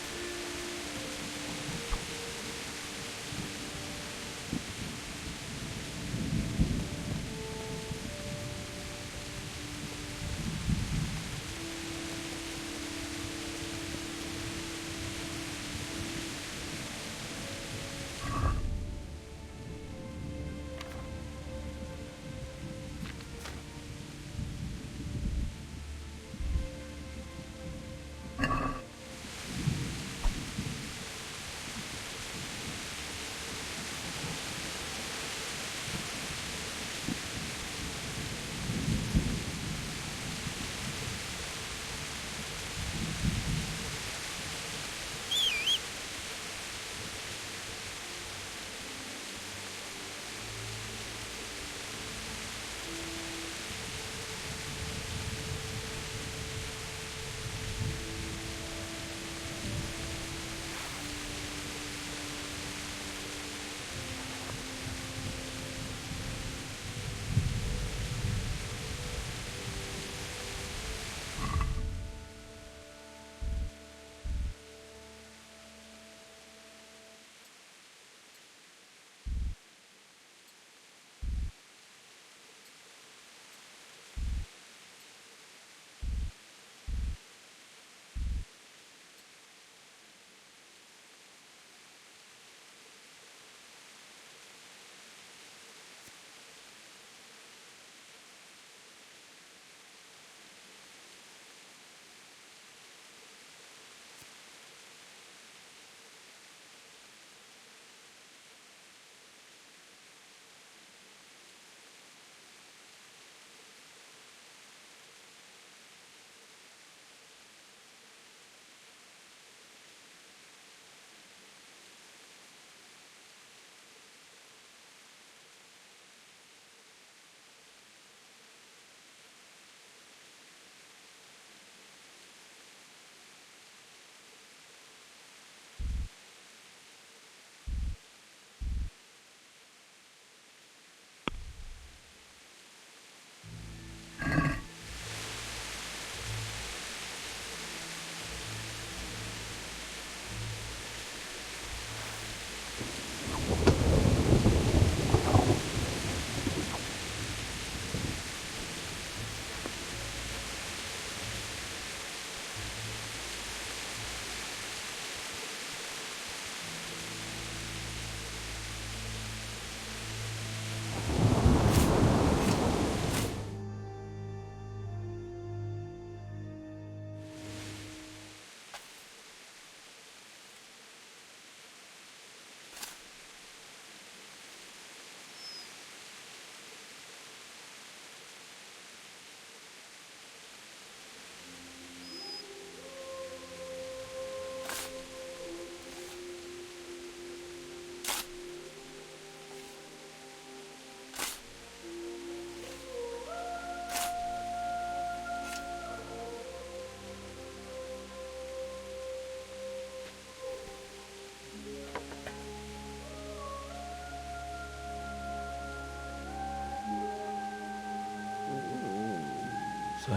So,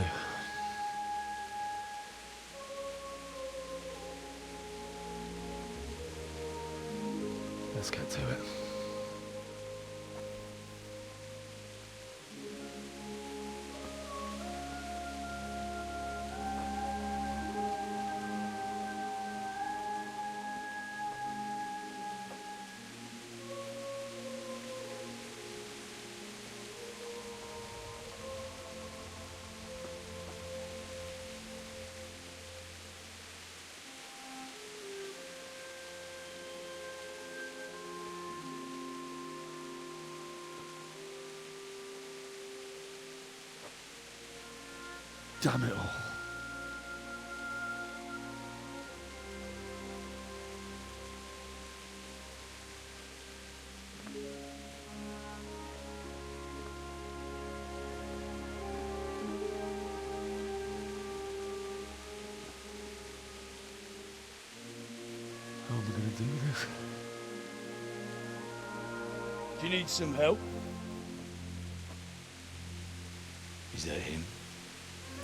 let's get to it. Damn it all. How am I going to do this? Do you need some help? Is that him?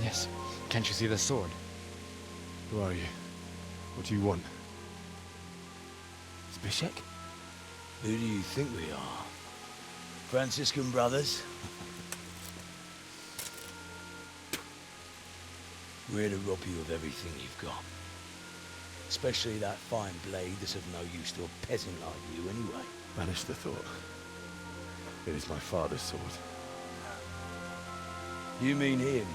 Yes. Can't you see the sword? Who are you? What do you want? Zbyszek? Who do you think we are? Franciscan brothers? We're here to rob you of everything you've got. Especially that fine blade that's of no use to a peasant like you anyway. Banish the thought. It is my father's sword. You mean him?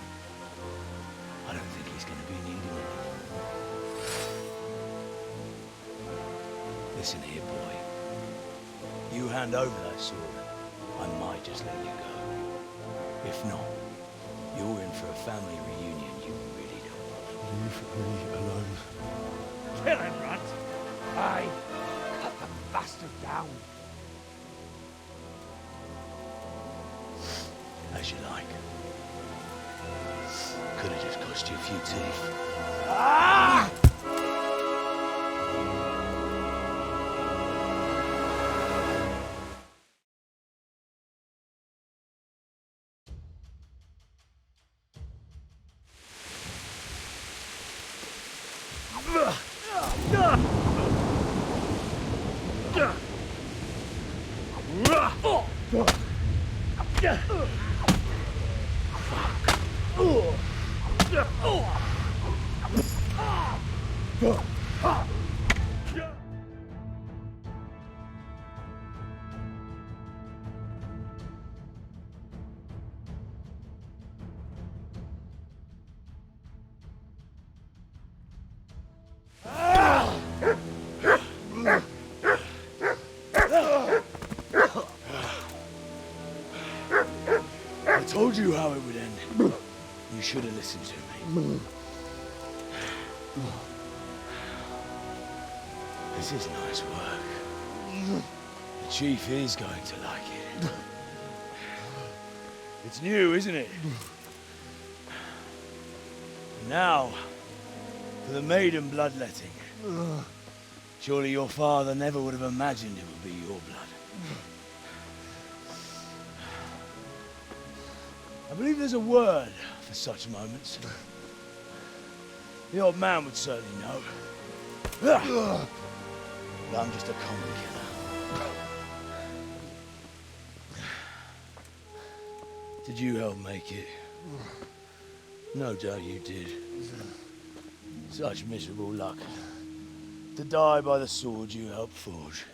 I don't think he's going to be needing it anymore. Listen here, boy. You hand over that sword, I might just let you go. If not, you're in for a family reunion you really don't want. Leave me alone. Kill him, Runt! Aye, cut the bastard down. As you like. Could have just cost you a few teeth. Ah! I told you how it would end. You should have listened to me. This is nice work. The chief is going to like it. It's new, isn't it? Now, for the maiden bloodletting. Surely your father never would have imagined it would be your blood. I believe there's a word for such moments. The old man would certainly know. But I'm just a common killer. Did you help make it? No doubt you did. Such miserable luck. To die by the sword you helped forge.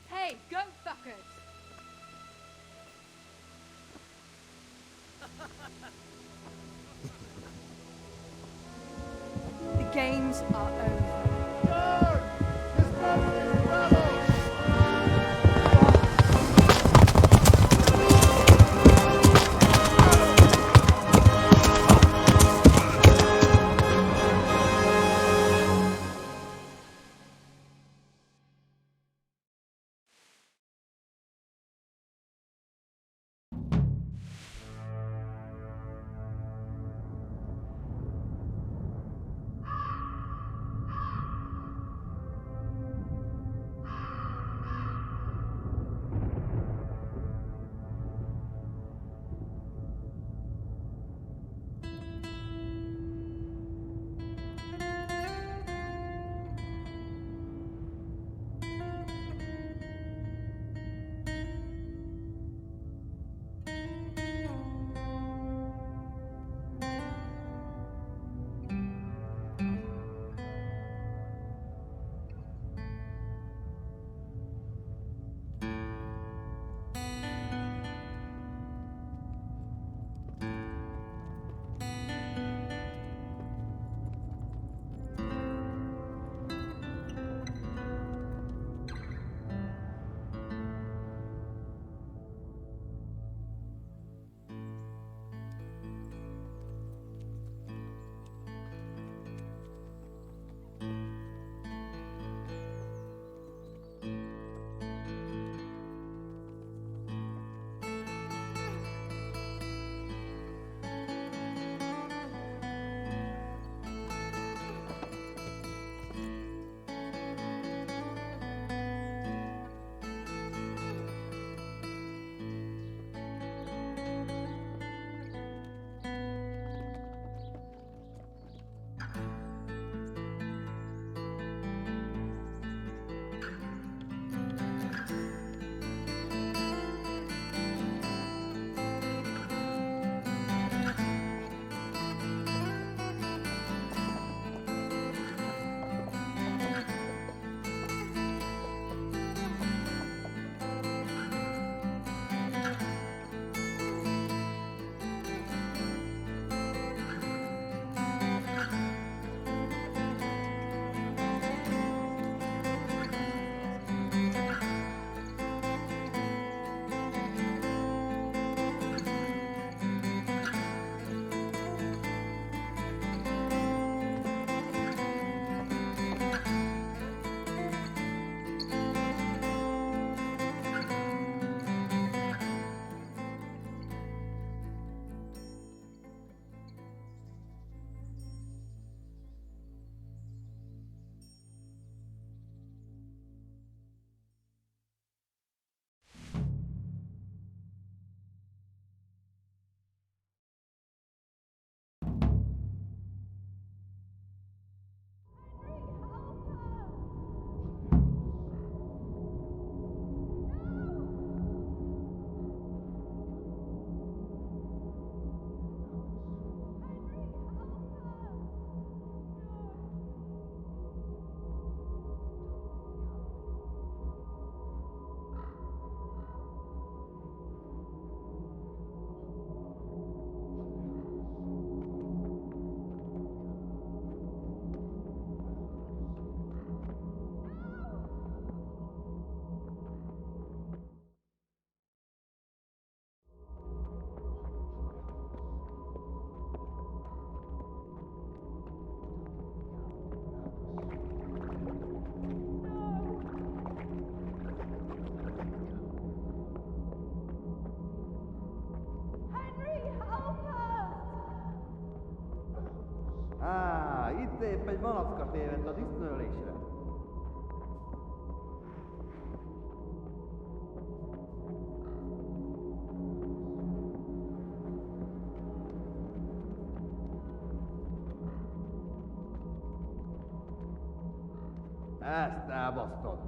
Hey, go fuckers! The games are over. épp egy malacka tévedt a disznőlésre. Ezt elbasztod.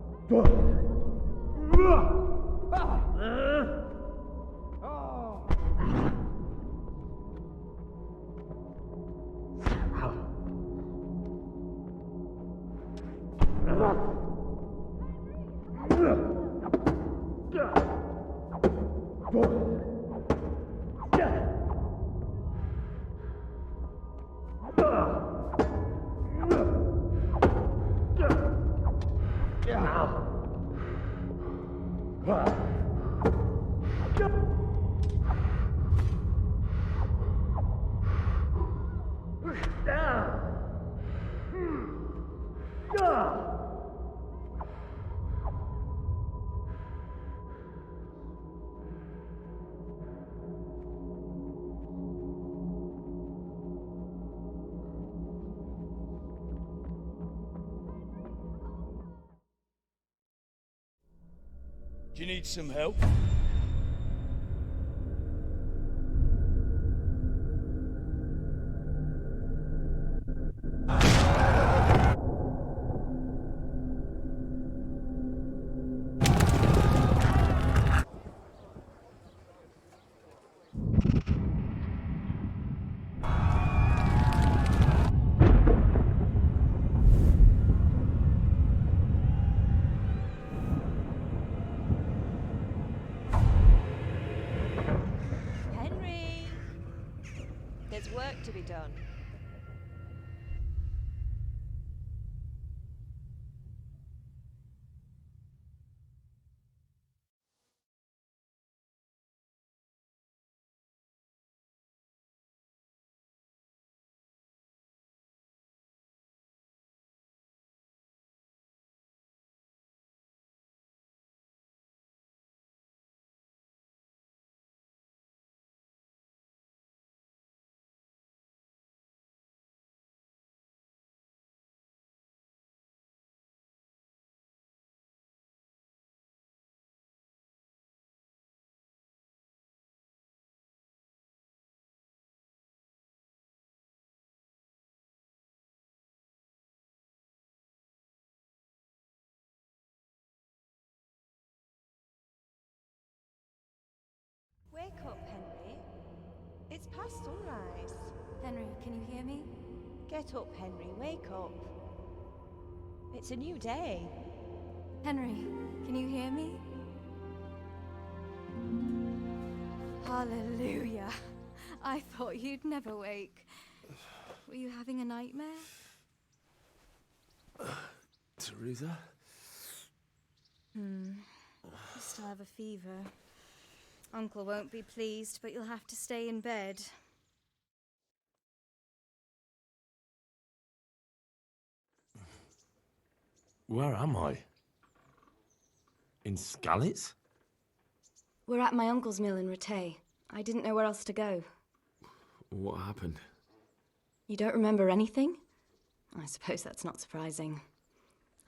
Do you need some help? There's work to be done. Wake up, Henry. It's past sunrise. Henry, can you hear me? Get up, Henry. Wake up. It's a new day. Henry, can you hear me? Hallelujah. I thought you'd never wake. Were you having a nightmare? Teresa? You still have a fever. Uncle won't be pleased, but you'll have to stay in bed. Where am I? In Skalitz? We're at my uncle's mill in Rattay. I didn't know where else to go. What happened? You don't remember anything? I suppose that's not surprising.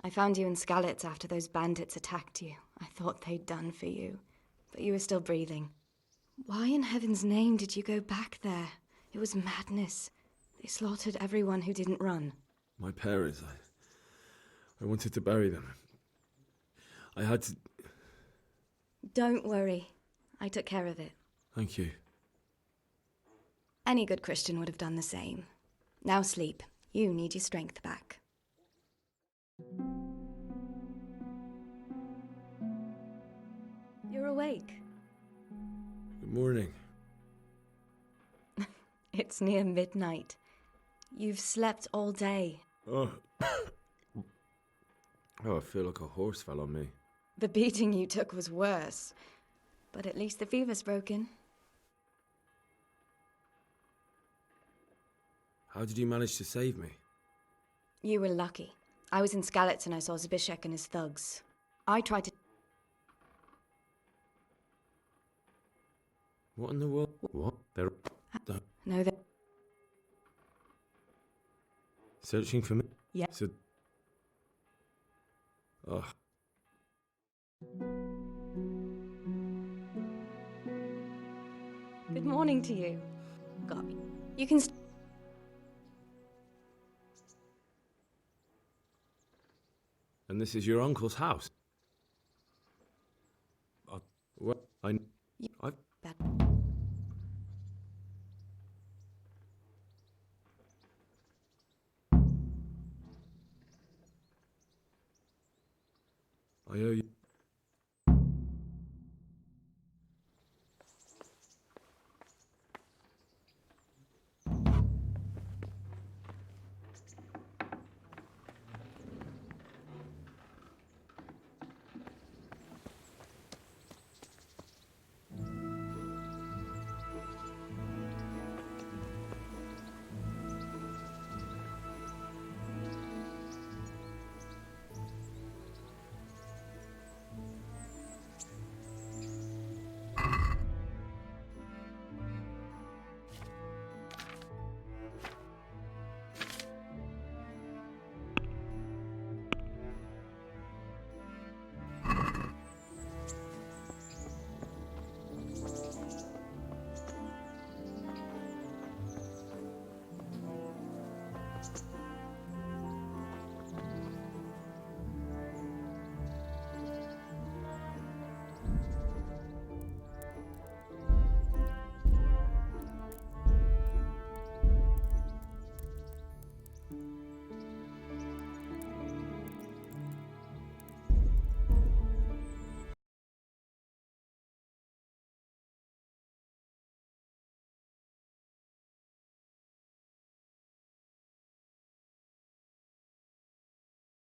I found you in Skalitz after those bandits attacked you. I thought they'd done for you, but you were still breathing. Why in heaven's name did you go back there? It was madness. They slaughtered everyone who didn't run. My parents, I wanted to bury them. I had to... Don't worry. I took care of it. Thank you. Any good Christian would have done the same. Now sleep. You need your strength back. You're awake. Good morning. It's near midnight. You've slept all day. Oh. Oh, I feel like a horse fell on me. The beating you took was worse. But at least the fever's broken. How did you manage to save me? You were lucky. I was in Skalitz and I saw Zbyszek and his thugs. I tried to... What in the world? What? They're... No, Searching for me? Yeah. So... Oh. Good morning to you. Got me. You can. And this is your uncle's house? Well, I've... Bad. I owe you...